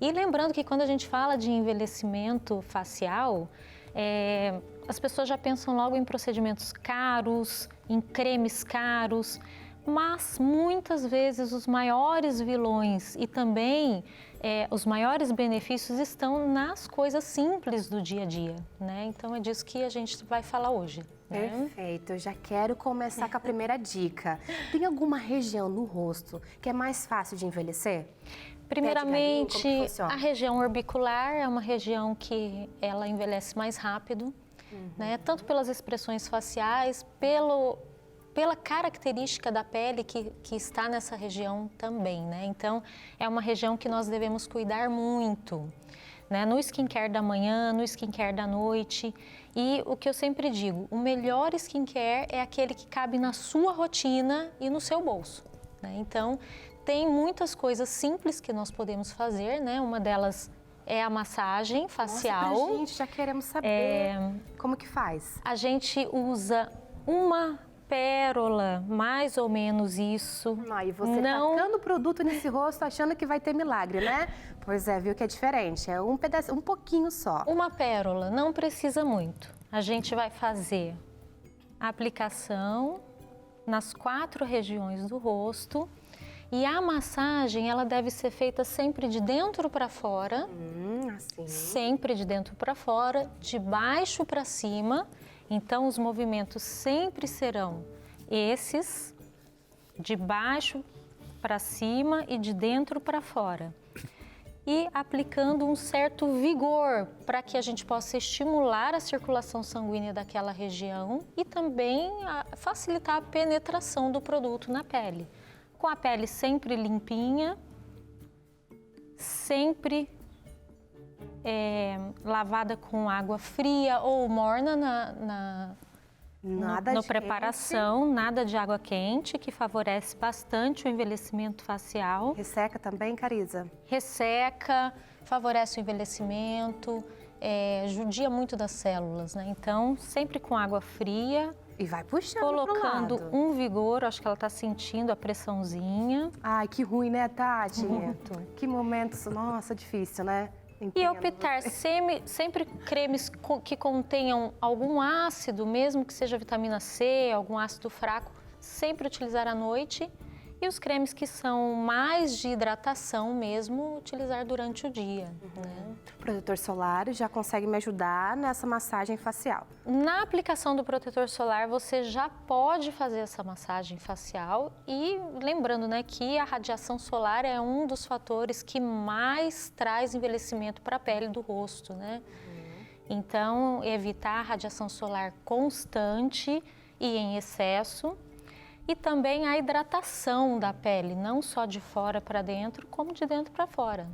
E lembrando que quando a gente fala de envelhecimento facial, as pessoas já pensam logo em procedimentos caros, em cremes caros, mas muitas vezes os maiores vilões e também os maiores benefícios estão nas coisas simples do dia a dia, né? Então é disso que a gente vai falar hoje. Né? Perfeito, eu já quero começar com a primeira dica. Tem alguma região no rosto que é mais fácil de envelhecer? Primeiramente, a região orbicular é uma região que ela envelhece mais rápido, né? Tanto pelas expressões faciais, pela característica da pele que está nessa região também, né? Então, é uma região que nós devemos cuidar muito, né? No skincare da manhã, no skincare da noite. E o que eu sempre digo, o melhor skincare é aquele que cabe na sua rotina e no seu bolso, né? Então, tem muitas coisas simples que nós podemos fazer, né? Uma delas é a massagem facial. Nossa, pra gente, já queremos saber como que faz. A gente usa uma pérola, mais ou menos isso. E você tacando o produto nesse rosto achando que vai ter milagre, né? Pois é, viu que é diferente, é um pedaço, um pouquinho só. Uma pérola, não precisa muito. A gente vai fazer a aplicação nas 4 regiões do rosto e a massagem, ela deve ser feita sempre de dentro para fora, assim. Sempre de dentro para fora, de baixo para cima. Então, os movimentos sempre serão esses, de baixo para cima e de dentro para fora. E aplicando um certo vigor para que a gente possa estimular a circulação sanguínea daquela região e também facilitar a penetração do produto na pele. Com a pele sempre limpinha, sempre lavada com água fria ou morna na preparação, nada de água quente, que favorece bastante o envelhecimento facial. Resseca também, Cariza? Resseca, favorece o envelhecimento, judia muito das células, né? Então, sempre com água fria. E vai puxando colocando um vigor, acho que ela está sentindo a pressãozinha. Ai, que ruim, né, Tati? Muito. Que momento, nossa, difícil, né? Entendo. E optar sempre cremes que contenham algum ácido, mesmo que seja vitamina C, algum ácido fraco, sempre utilizar à noite. E os cremes que são mais de hidratação mesmo, utilizar durante o dia. Né? O protetor solar já consegue me ajudar nessa massagem facial. Na aplicação do protetor solar, você já pode fazer essa massagem facial. E lembrando, né, que a radiação solar é um dos fatores que mais traz envelhecimento para a pele do rosto, né? Então, evitar a radiação solar constante e em excesso. E também a hidratação da pele, não só de fora para dentro, como de dentro para fora.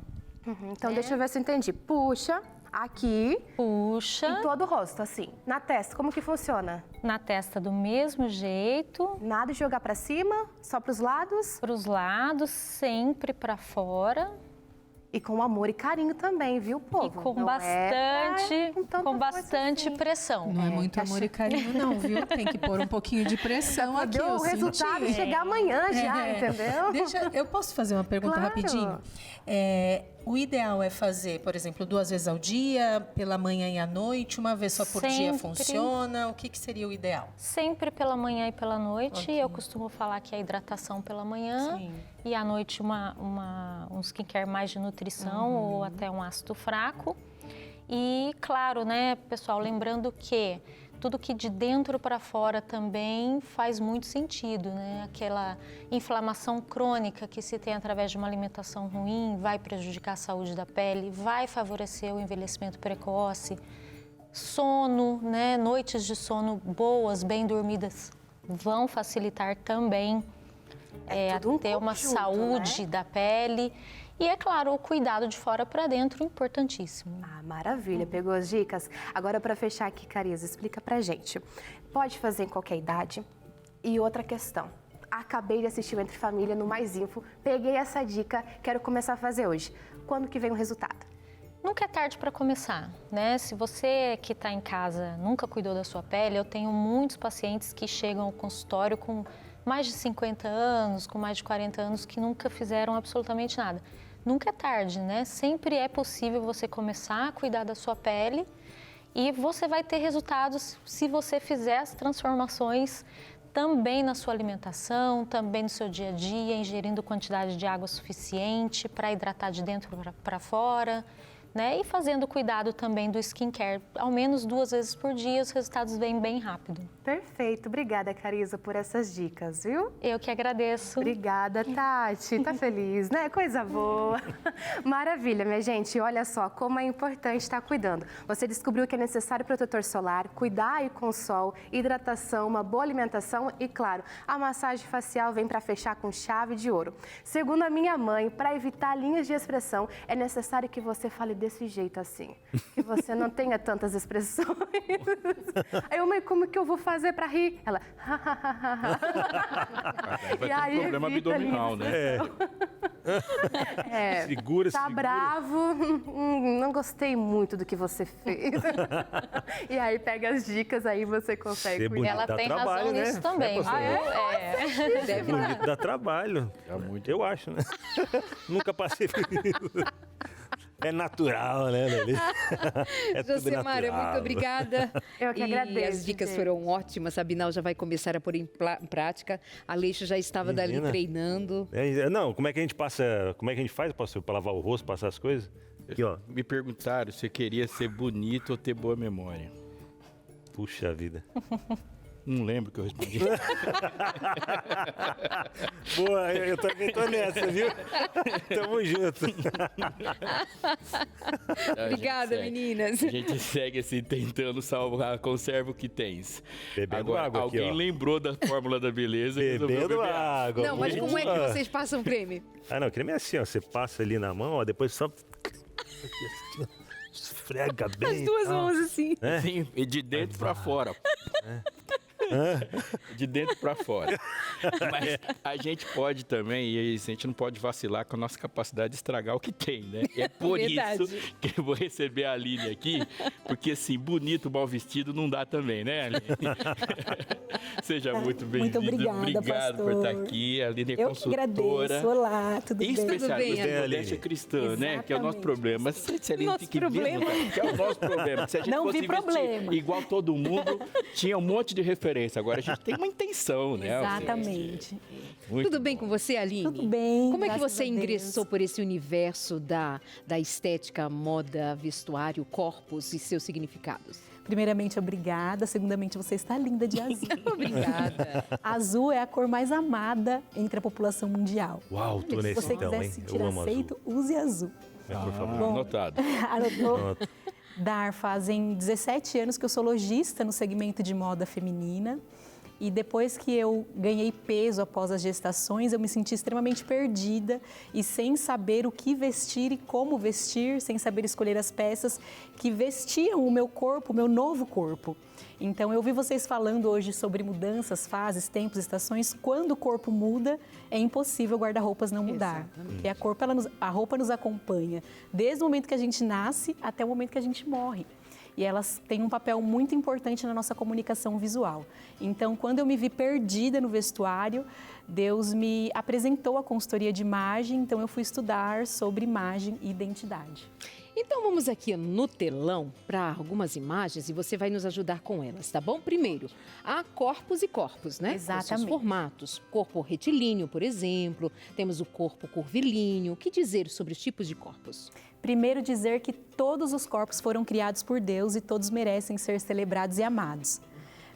Então, deixa eu ver se eu entendi. Puxa, aqui. Puxa. Em todo o rosto, assim. Na testa, como que funciona? Na testa do mesmo jeito. Nada de jogar para cima, só para os lados? Para os lados, sempre para fora. E com amor e carinho também, viu, povo? E com bastante pressão. Não é muito amor e carinho, não, viu? Tem que pôr um pouquinho de pressão aqui. O resultado chegar amanhã já, entendeu? Eu posso fazer uma pergunta rapidinho? O ideal é fazer, por exemplo, 2 vezes ao dia, pela manhã e à noite, uma vez só por dia funciona? O que seria o ideal? Sempre pela manhã e pela noite. Okay. Eu costumo falar que é a hidratação pela manhã. Sim. E à noite um skincare mais de nutrição ou até um ácido fraco. E claro, né, pessoal, lembrando que tudo que de dentro para fora também faz muito sentido, né? Aquela inflamação crônica que se tem através de uma alimentação ruim vai prejudicar a saúde da pele, vai favorecer o envelhecimento precoce. Sono, né? Noites de sono boas, bem dormidas, vão facilitar também ter uma saúde, né, da pele. E, é claro, o cuidado de fora para dentro, importantíssimo. Ah, maravilha, pegou as dicas? Agora, para fechar aqui, Cariza, explica pra gente. Pode fazer em qualquer idade? E outra questão, acabei de assistir o Entre Família no Mais Info, peguei essa dica, quero começar a fazer hoje. Quando que vem o resultado? Nunca é tarde para começar, né? Se você que está em casa nunca cuidou da sua pele, eu tenho muitos pacientes que chegam ao consultório com mais de 50 anos, com mais de 40 anos, que nunca fizeram absolutamente nada. Nunca é tarde, né? Sempre é possível você começar a cuidar da sua pele e você vai ter resultados se você fizer as transformações também na sua alimentação, também no seu dia a dia, ingerindo quantidade de água suficiente para hidratar de dentro para fora, né? E fazendo cuidado também do skincare, ao menos 2 vezes por dia, os resultados vêm bem rápido. Perfeito, obrigada, Cariza, por essas dicas, viu? Eu que agradeço. Obrigada, Tati, tá feliz, né? Coisa boa. Maravilha, minha gente, olha só como é importante estar cuidando. Você descobriu que é necessário protetor solar, cuidar aí com o sol, hidratação, uma boa alimentação e, claro, a massagem facial vem para fechar com chave de ouro. Segundo a minha mãe, para evitar linhas de expressão, é necessário que você fale desse jeito assim, que você não tenha tantas expressões. Aí eu, mãe, como que eu vou fazer para rir? Ela, vai ter um problema abdominal, né? Segura. Tá bravo, não gostei muito do que você fez. E aí pega as dicas, aí você consegue cuidar. Ela tem razão nisso também. Ser bonito dá trabalho. Eu acho, né? Nunca passei por isso. É natural, né, Lelê? Josemara, muito obrigada. Eu que agradeço. E as dicas foram ótimas. A Binal já vai começar a pôr em prática. A Aleixo já estava dali treinando. Não, como é que a gente passa? Como é que a gente faz para lavar o rosto, passar as coisas? Aqui, ó. Me perguntaram se eu queria ser bonito ou ter boa memória. Puxa vida. Não lembro o que eu respondi. Boa, eu também tô nessa, viu? Tamo junto. Obrigada, meninas. A gente segue assim, tentando salvar, conserva o que tens. Bebendo água aqui, alguém lembrou da fórmula da beleza. Bebendo água. Não, mas como é que vocês passam creme? Ah, não, creme é assim, ó. Você passa ali na mão, ó, depois só... esfrega bem. As 2 mãos assim. Sim, e de dentro pra fora. De dentro para fora. Mas a gente pode também, e a gente não pode vacilar com a nossa capacidade de estragar o que tem, né? E é por isso que eu vou receber a Aline aqui, porque assim, bonito, mal vestido não dá também, né, Aline? Seja muito bem-vinda. Muito obrigada, Obrigado pastor. por estar aqui. A Aline é eu consultora. Agradeço. Olá, tudo bem? Especialista em modéstia cristã, né? Que é o nosso problema. Se a Aline fique mesmo, que é o nosso problema. Se a gente não fosse vi problema. Igual todo mundo, tinha um monte de referência. Agora a gente tem uma intenção, né? Exatamente. Tudo bem com você, Aline? Tudo bem. Como é que você ingressou por esse universo da estética, moda, vestuário, corpos e seus significados? Primeiramente, obrigada. Segundamente, você está linda de azul. Obrigada. Azul é a cor mais amada entre a população mundial. Uau, tô nesse Se você então, quiser hein? se sentir aceito, use azul. Por favor. Bom, anotado. Anotou? Dar, fazem 17 anos que eu sou lojista no segmento de moda feminina. E depois que eu ganhei peso após as gestações, eu me senti extremamente perdida e sem saber o que vestir e como vestir, sem saber escolher as peças que vestiam o meu corpo, o meu novo corpo. Então, eu vi vocês falando hoje sobre mudanças, fases, tempos, estações. Quando o corpo muda, é impossível o guarda-roupas não mudar. Porque a roupa nos acompanha desde o momento que a gente nasce até o momento que a gente morre. E elas têm um papel muito importante na nossa comunicação visual. Então, quando eu me vi perdida no vestuário, Deus me apresentou a consultoria de imagem, então eu fui estudar sobre imagem e identidade. Então vamos aqui no telão para algumas imagens e você vai nos ajudar com elas, tá bom? Primeiro, há corpos e corpos, né? Exatamente. Os formatos. Corpo retilíneo, por exemplo. Temos o corpo curvilíneo. O que dizer sobre os tipos de corpos? Primeiro, dizer que todos os corpos foram criados por Deus e todos merecem ser celebrados e amados.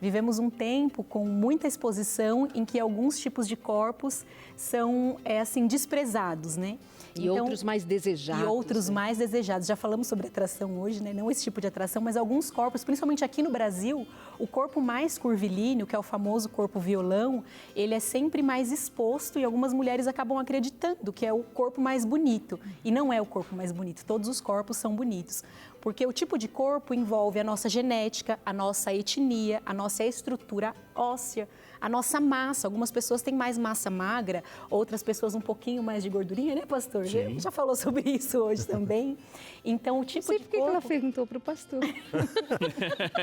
vivemos um tempo com muita exposição em que alguns tipos de corpos são, assim, desprezados, né? E então, outros mais desejados. E outros mais desejados. Já falamos sobre atração hoje, né? Não esse tipo de atração, mas alguns corpos, principalmente aqui no Brasil, o corpo mais curvilíneo, que é o famoso corpo violão, ele é sempre mais exposto e algumas mulheres acabam acreditando que é o corpo mais bonito. E não é o corpo mais bonito, todos os corpos são bonitos. Porque o tipo de corpo envolve a nossa genética, a nossa etnia, a nossa estrutura óssea, a nossa massa. Algumas pessoas têm mais massa magra, outras pessoas um pouquinho mais de gordurinha, né, pastor? Sim. Já falou sobre isso hoje também. Então, o tipo de corpo... Por que ela perguntou para o pastor?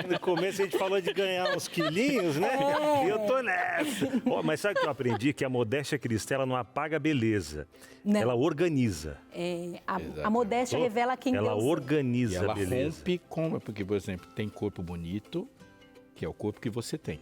No começo a gente falou de ganhar uns quilinhos, né? E eu tô nessa. Mas sabe o que eu aprendi? Que a modéstia cristã, ela não apaga a beleza. Não. Ela organiza. A modéstia revela quem ela Deus organiza. E ela a beleza. rompe com... Porque, por exemplo, tem corpo bonito, que é o corpo que você tem.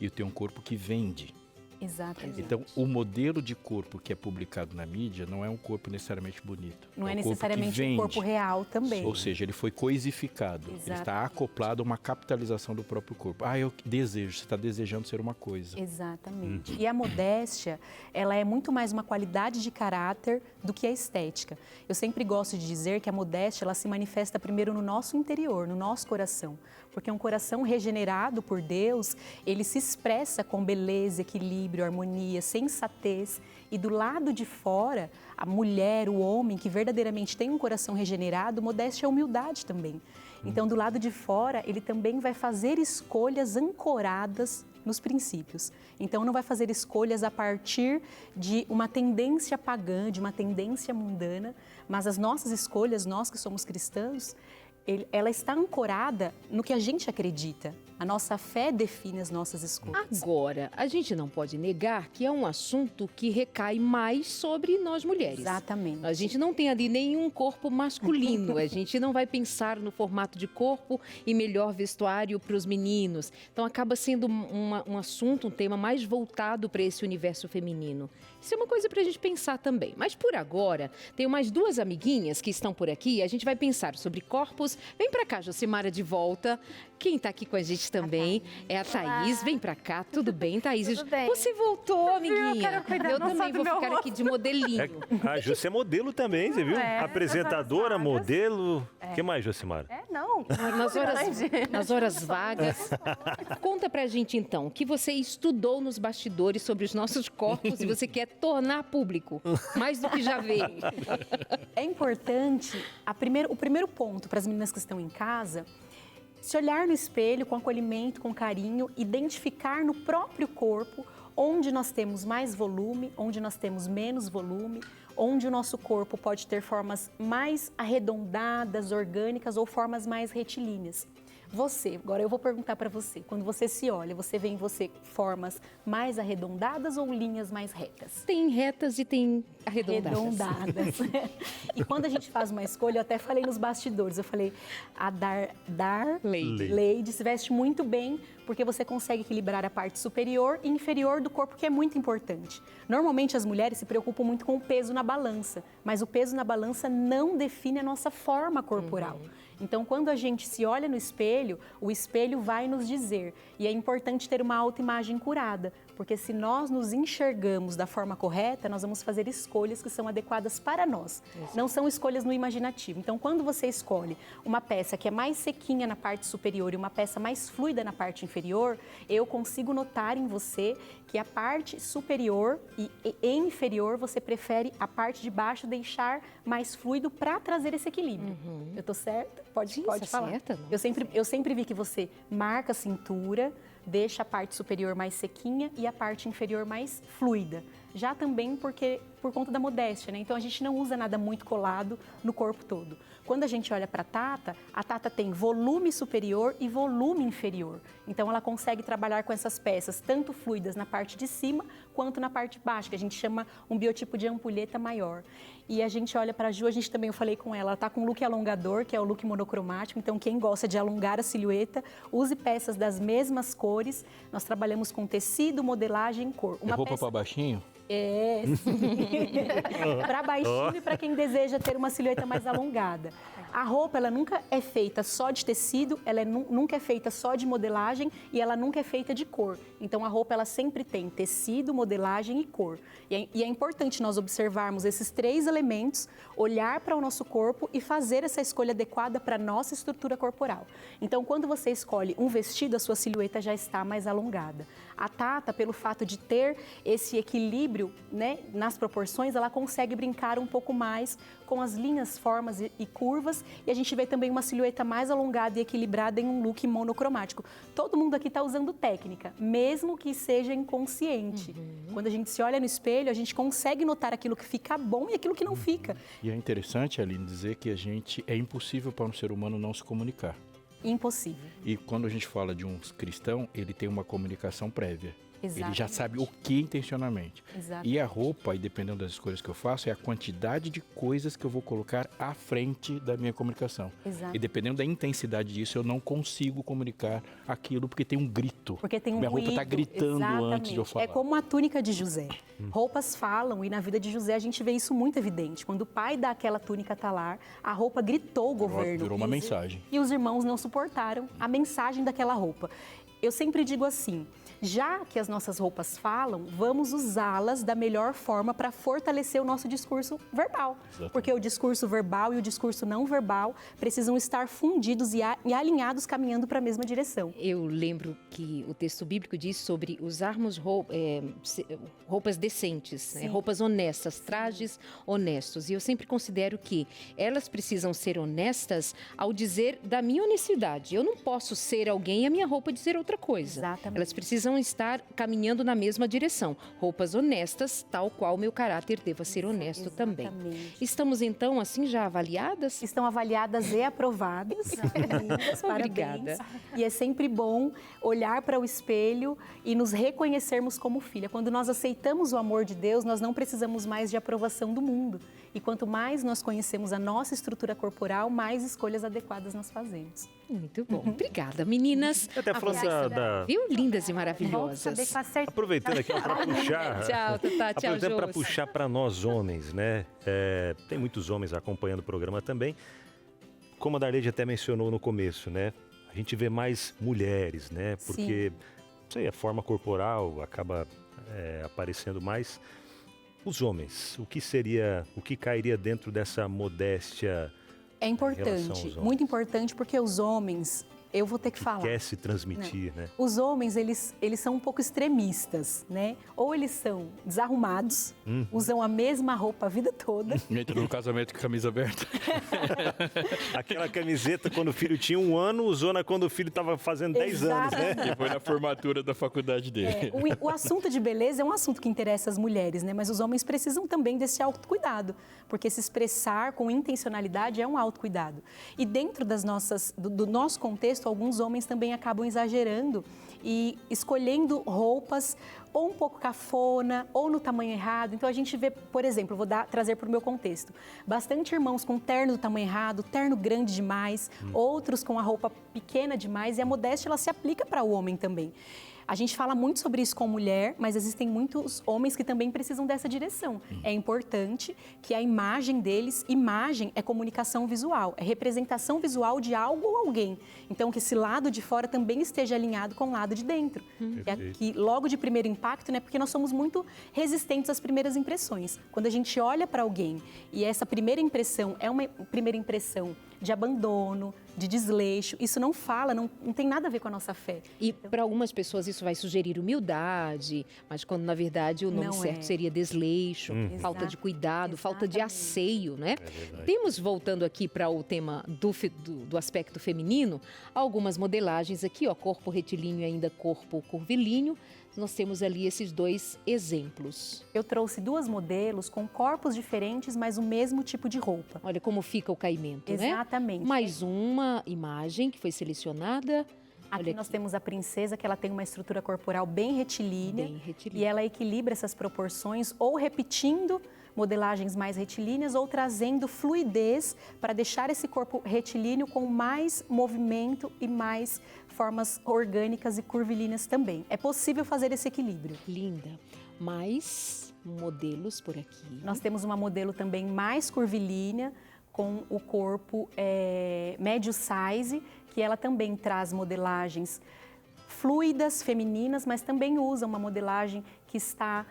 E tem um corpo que vende. Exatamente. Então, o modelo de corpo que é publicado na mídia não é um corpo necessariamente bonito. Não é necessariamente um corpo real também. Ou seja, ele foi coisificado. Exato. Ele está acoplado a uma capitalização do próprio corpo. Eu desejo, você está desejando ser uma coisa. Exatamente. E a modéstia, ela é muito mais uma qualidade de caráter do que a estética. Eu sempre gosto de dizer que a modéstia, ela se manifesta primeiro no nosso interior, no nosso coração. Porque um coração regenerado por Deus, ele se expressa com beleza, equilíbrio, harmonia, sensatez. E do lado de fora, a mulher, o homem que verdadeiramente tem um coração regenerado, modéstia é humildade também. Então, do lado de fora, ele também vai fazer escolhas ancoradas nos princípios. Então, não vai fazer escolhas a partir de uma tendência pagã, de uma tendência mundana, mas as nossas escolhas, nós que somos cristãos, ela está ancorada no que a gente acredita. A nossa fé define as nossas escolhas. Agora, a gente não pode negar que é um assunto que recai mais sobre nós mulheres. Exatamente. A gente não tem ali nenhum corpo masculino. A gente não vai pensar no formato de corpo e melhor vestuário para os meninos. Então, acaba sendo um assunto, um tema mais voltado para esse universo feminino. Isso é uma coisa para a gente pensar também. Mas, por agora, tenho mais duas amiguinhas que estão por aqui. A gente vai pensar sobre corpos. Vem para cá, Jocimara, de volta. Quem está aqui com a gente também é a Thaís. Vem pra cá, tudo bem, Thaís? Tudo bem. Você voltou, amiguinha. Eu também vou ficar aqui de modelinho. A José é modelo também, você viu? Apresentadora, modelo. O que mais, Jocimara? Não. Nas horas vagas. Conta pra gente, então, o que você estudou nos bastidores sobre os nossos corpos e você quer tornar público, mais do que já veio. É importante, o primeiro ponto para as meninas que estão em casa, se olhar no espelho com acolhimento, com carinho, identificar no próprio corpo onde nós temos mais volume, onde nós temos menos volume, onde o nosso corpo pode ter formas mais arredondadas, orgânicas ou formas mais retilíneas. Agora eu vou perguntar para você, quando você se olha, você vê em você formas mais arredondadas ou linhas mais retas? Tem retas e tem arredondadas. E quando a gente faz uma escolha, eu até falei nos bastidores, eu falei, a Lady se veste muito bem porque você consegue equilibrar a parte superior e inferior do corpo, que é muito importante. Normalmente as mulheres se preocupam muito com o peso na balança, mas o peso na balança não define a nossa forma corporal. Então, quando a gente se olha no espelho, o espelho vai nos dizer. E é importante ter uma autoimagem curada, porque se nós nos enxergamos da forma correta, nós vamos fazer escolhas que são adequadas para nós. Exato. Não são escolhas no imaginativo. Então, quando você escolhe uma peça que é mais sequinha na parte superior e uma peça mais fluida na parte inferior, eu consigo notar em você que a parte superior e inferior você prefere a parte de baixo deixar mais fluido para trazer esse equilíbrio. Eu tô certa? Pode falar. Certa, eu sempre vi que você marca a cintura, deixa a parte superior mais sequinha e a parte inferior mais fluida. Já também por conta da modéstia, né? Então a gente não usa nada muito colado no corpo todo. Quando a gente olha para a Tata tem volume superior e volume inferior. Então ela consegue trabalhar com essas peças, tanto fluidas na parte de cima quanto na parte de baixo, que a gente chama um biotipo de ampulheta maior. E a gente olha para a Ju, eu falei com ela está com um look alongador, que é o look monocromático. Então quem gosta de alongar a silhueta, use peças das mesmas cores. Nós trabalhamos com tecido, modelagem e cor. Uma roupa para baixinho? É, sim. Para baixinho e para quem deseja ter uma silhueta mais alongada. A roupa, ela nunca é feita só de tecido, ela nunca é feita só de modelagem e ela nunca é feita de cor. Então, a roupa, ela sempre tem tecido, modelagem e cor. E é importante nós observarmos esses 3 elementos, olhar para o nosso corpo e fazer essa escolha adequada para a nossa estrutura corporal. Então, quando você escolhe um vestido, a sua silhueta já está mais alongada. A Tata, pelo fato de ter esse equilíbrio, né, nas proporções, ela consegue brincar um pouco mais com as linhas, formas e curvas, e a gente vê também uma silhueta mais alongada e equilibrada em um look monocromático. Todo mundo aqui está usando técnica, mesmo que seja inconsciente. Quando a gente se olha no espelho, a gente consegue notar aquilo que fica bom e aquilo que não fica. E é interessante, Aline, dizer que é impossível para um ser humano não se comunicar. Impossível. E quando a gente fala de um cristão, ele tem uma comunicação prévia. Exatamente. Ele já sabe o que intencionalmente. Exatamente. E a roupa, e dependendo das escolhas que eu faço, é a quantidade de coisas que eu vou colocar à frente da minha comunicação. Exato. E dependendo da intensidade disso, eu não consigo comunicar aquilo porque tem um grito. Porque tem um Minha ruído. roupa está gritando antes de eu falar. É como a túnica de José. Roupas falam e na vida de José a gente vê isso muito evidente. Quando o pai dá aquela túnica talar, a roupa gritou o governo. Virou uma mensagem. E os irmãos não suportaram a mensagem daquela roupa. Eu sempre digo assim, já que as nossas roupas falam, vamos usá-las da melhor forma para fortalecer o nosso discurso verbal. Exatamente. Porque o discurso verbal e o discurso não verbal precisam estar fundidos e alinhados, caminhando para a mesma direção. Eu lembro que o texto bíblico diz sobre usarmos roupas decentes, né? Roupas honestas, trajes honestos. E eu sempre considero que elas precisam ser honestas ao dizer da minha honestidade. Eu não posso ser alguém e a minha roupa dizer outra coisa. Exatamente. Elas precisam estar caminhando na mesma direção. Roupas honestas, tal qual o meu caráter deva ser honesto também. Estamos então assim já avaliadas? Estão avaliadas e aprovadas. Lindas, Obrigada. E é sempre bom olhar para o espelho e nos reconhecermos como filha. Quando nós aceitamos o amor de Deus, nós não precisamos mais de aprovação do mundo. E quanto mais nós conhecemos a nossa estrutura corporal, mais escolhas adequadas nós fazemos. Muito bom. Obrigada, meninas. Até falando da... Viu? Lindas e maravilhosas. Aproveitando aqui para puxar... Tchau, Tatá. Tchau, aproveitando para puxar para nós homens, né? Tem muitos homens acompanhando o programa também. Como a Darleide até mencionou no começo, né? A gente vê mais mulheres, né? Porque, não sei, a forma corporal acaba aparecendo mais. Os homens, o que cairia dentro dessa modéstia? É importante, muito importante, porque os homens, eu vou ter que falar. Quer se transmitir, né? Os homens, eles são um pouco extremistas, né? Ou eles são desarrumados, usam a mesma roupa a vida toda. Entra no casamento com camisa aberta. Aquela camiseta quando o filho tinha 1 ano, usou quando o filho estava fazendo 10 anos, né? E foi na formatura da faculdade dele. O assunto de beleza é um assunto que interessa as mulheres, né? Mas os homens precisam também desse autocuidado, porque se expressar com intencionalidade é um autocuidado. E dentro do nosso contexto, alguns homens também acabam exagerando e escolhendo roupas ou um pouco cafona ou no tamanho errado. Então a gente vê, por exemplo, trazer para o meu contexto, bastante irmãos com terno do tamanho errado, terno grande demais, outros com a roupa pequena demais, e a modéstia ela se aplica para o homem também. A gente fala muito sobre isso com mulher, mas existem muitos homens que também precisam dessa direção. É importante que a imagem deles, imagem é comunicação visual, é representação visual de algo ou alguém. Então, que esse lado de fora também esteja alinhado com o lado de dentro. Que logo de primeiro impacto, né? Porque nós somos muito resistentes às primeiras impressões. Quando a gente olha para alguém e essa primeira impressão é uma primeira impressão de abandono, de desleixo, isso não tem nada a ver com a nossa fé. E para algumas pessoas isso vai sugerir humildade, mas quando na verdade o nome certo seria desleixo, falta de cuidado, falta de asseio, né? Temos, voltando aqui para o tema do aspecto feminino, algumas modelagens aqui, ó, corpo retilíneo e ainda corpo curvilíneo. Nós temos ali esses 2 exemplos. Eu trouxe 2 modelos com corpos diferentes, mas o mesmo tipo de roupa. Olha como fica o caimento, né? Exatamente. Mais uma imagem que foi selecionada. Aqui nós temos a princesa, que ela tem uma estrutura corporal bem retilínea. E ela equilibra essas proporções, ou repetindo modelagens mais retilíneas, ou trazendo fluidez para deixar esse corpo retilíneo com mais movimento e mais formas orgânicas e curvilíneas também. É possível fazer esse equilíbrio. Linda. Mais modelos por aqui. Nós temos uma modelo também mais curvilínea, com o corpo médio size, que ela também traz modelagens fluidas, femininas, mas também usa uma modelagem que está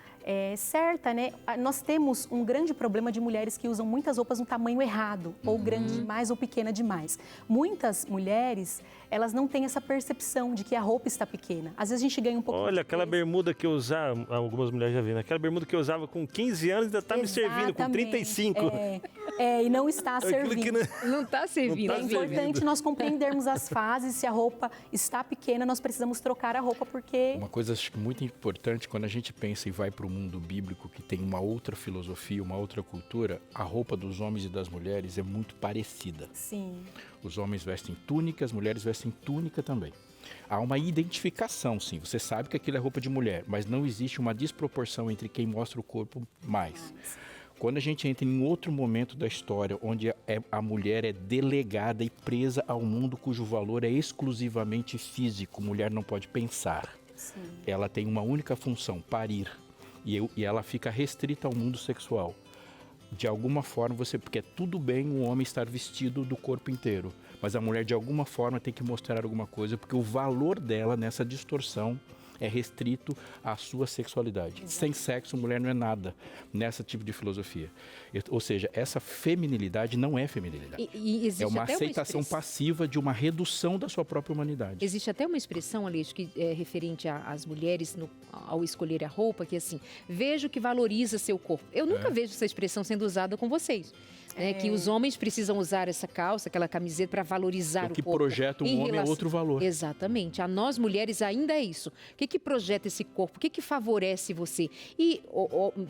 certa, né? Nós temos um grande problema de mulheres que usam muitas roupas no tamanho errado, ou grande demais ou pequena demais. Muitas mulheres, elas não têm essa percepção de que a roupa está pequena. Às vezes a gente ganha um pouco. Olha, aquela bermuda que eu usava, algumas mulheres já viram, aquela bermuda que eu usava com 15 anos ainda está me servindo, com 35. E não está servindo. Não está servindo. É importante nós compreendermos as fases. Se a roupa está pequena, nós precisamos trocar a roupa, porque... Uma coisa acho que muito importante, quando a gente pensa e vai para o mundo bíblico, que tem uma outra filosofia, uma outra cultura, a roupa dos homens e das mulheres é muito parecida. Sim. Os homens vestem túnica, as mulheres vestem túnica também. Há uma identificação, sim. Você sabe que aquilo é roupa de mulher, mas não existe uma desproporção entre quem mostra o corpo mais. Quando a gente entra em outro momento da história, onde a mulher é delegada e presa ao mundo cujo valor é exclusivamente físico, mulher não pode pensar. Sim. Ela tem uma única função, parir, e ela fica restrita ao mundo sexual. De alguma forma, porque é tudo bem um homem estar vestido do corpo inteiro, mas a mulher de alguma forma tem que mostrar alguma coisa, porque o valor dela nessa distorção é restrito à sua sexualidade. Sem sexo, mulher não é nada, nessa tipo de filosofia. Ou seja, essa feminilidade não é feminilidade. E é uma aceitação passiva de uma redução da sua própria humanidade. Existe até uma expressão, Aleixo, que é referente às mulheres ao escolher a roupa, que é assim, vejo que valoriza seu corpo. Eu nunca vejo essa expressão sendo usada com vocês. Que os homens precisam usar essa calça, aquela camiseta para valorizar o corpo. O que projeta um homem é outro valor. Exatamente. A nós mulheres ainda é isso. O que projeta esse corpo? O que favorece você? E,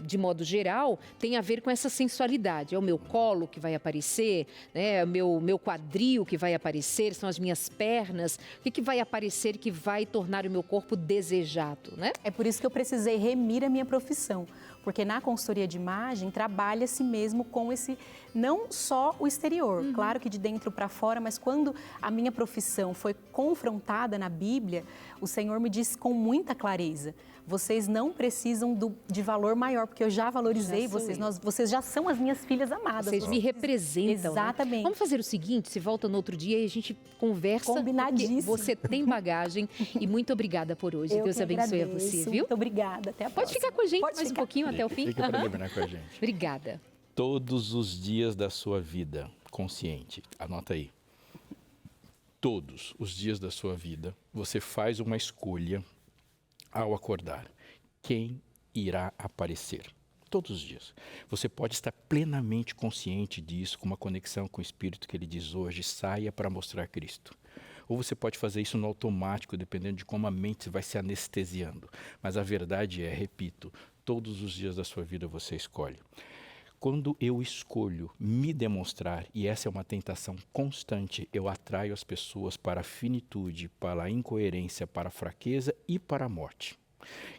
de modo geral, tem a ver com essa sensualidade. É o meu colo que vai aparecer, né? É o meu quadril que vai aparecer, são as minhas pernas. O que vai aparecer que vai tornar o meu corpo desejado, né? É por isso que eu precisei remir a minha profissão. Porque na consultoria de imagem trabalha-se mesmo com esse, não só o exterior, claro que de dentro para fora, mas quando a minha profissão foi confrontada na Bíblia, o Senhor me disse com muita clareza, vocês não precisam de valor maior, porque eu já valorizei vocês, vocês já são as minhas filhas amadas. Vocês me representam. Exatamente. Né? Vamos fazer o seguinte, se volta no outro dia e a gente conversa. Combinadíssimo. Você tem bagagem e muito obrigada por hoje. Deus abençoe a você, viu? Muito obrigada, até a próxima. Pode ficar com a gente mais um pouquinho até o fim. Fica para terminar com a gente. Obrigada. Todos os dias da sua vida, consciente, anota aí. Todos os dias da sua vida, você faz uma escolha ao acordar. Quem irá aparecer? Todos os dias. Você pode estar plenamente consciente disso, com uma conexão com o Espírito que ele diz hoje, saia para mostrar Cristo. Ou você pode fazer isso no automático, dependendo de como a mente vai se anestesiando. Mas a verdade é, repito, todos os dias da sua vida você escolhe. Quando eu escolho me demonstrar, e essa é uma tentação constante, eu atraio as pessoas para a finitude, para a incoerência, para a fraqueza e para a morte.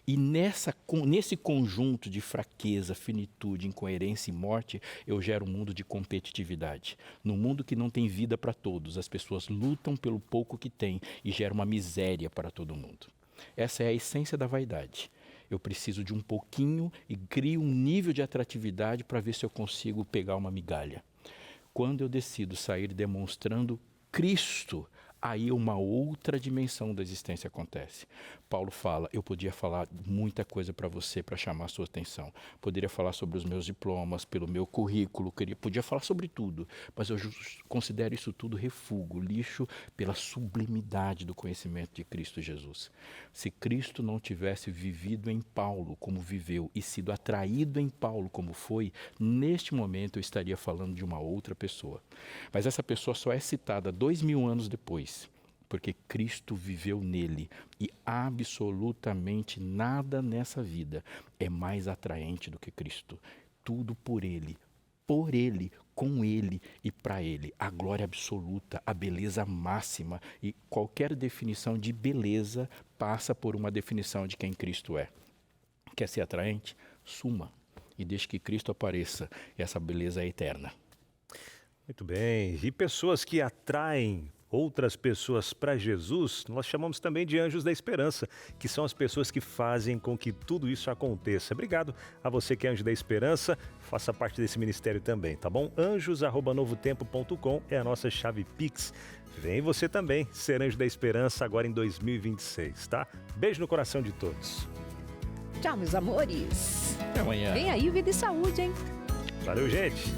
E nesse conjunto de fraqueza, finitude, incoerência e morte, eu gero um mundo de competitividade. Num mundo que não tem vida para todos, as pessoas lutam pelo pouco que têm e geram uma miséria para todo mundo. Essa é a essência da vaidade. Eu preciso de um pouquinho e crio um nível de atratividade para ver se eu consigo pegar uma migalha. Quando eu decido sair demonstrando Cristo, aí uma outra dimensão da existência acontece. Paulo fala, eu podia falar muita coisa para você para chamar a sua atenção. Poderia falar sobre os meus diplomas, pelo meu currículo, podia falar sobre tudo, mas eu considero isso tudo refúgio, lixo pela sublimidade do conhecimento de Cristo Jesus. Se Cristo não tivesse vivido em Paulo como viveu e sido atraído em Paulo como foi, neste momento eu estaria falando de uma outra pessoa. Mas essa pessoa só é citada 2000 anos depois, porque Cristo viveu nele e absolutamente nada nessa vida é mais atraente do que Cristo. Tudo por ele, com ele e para ele. A glória absoluta, a beleza máxima e qualquer definição de beleza passa por uma definição de quem Cristo é. Quer ser atraente? Suma e deixe que Cristo apareça. Essa beleza é eterna. Muito bem. E pessoas que atraem outras pessoas para Jesus, nós chamamos também de anjos da esperança, que são as pessoas que fazem com que tudo isso aconteça. Obrigado a você que é anjo da esperança, faça parte desse ministério também, tá bom? anjos@novotempo.com é a nossa chave Pix. Vem você também ser anjo da esperança agora em 2026, tá? Beijo no coração de todos. Tchau, meus amores. Até amanhã. Vem aí o Vida e Saúde, hein? Valeu, gente.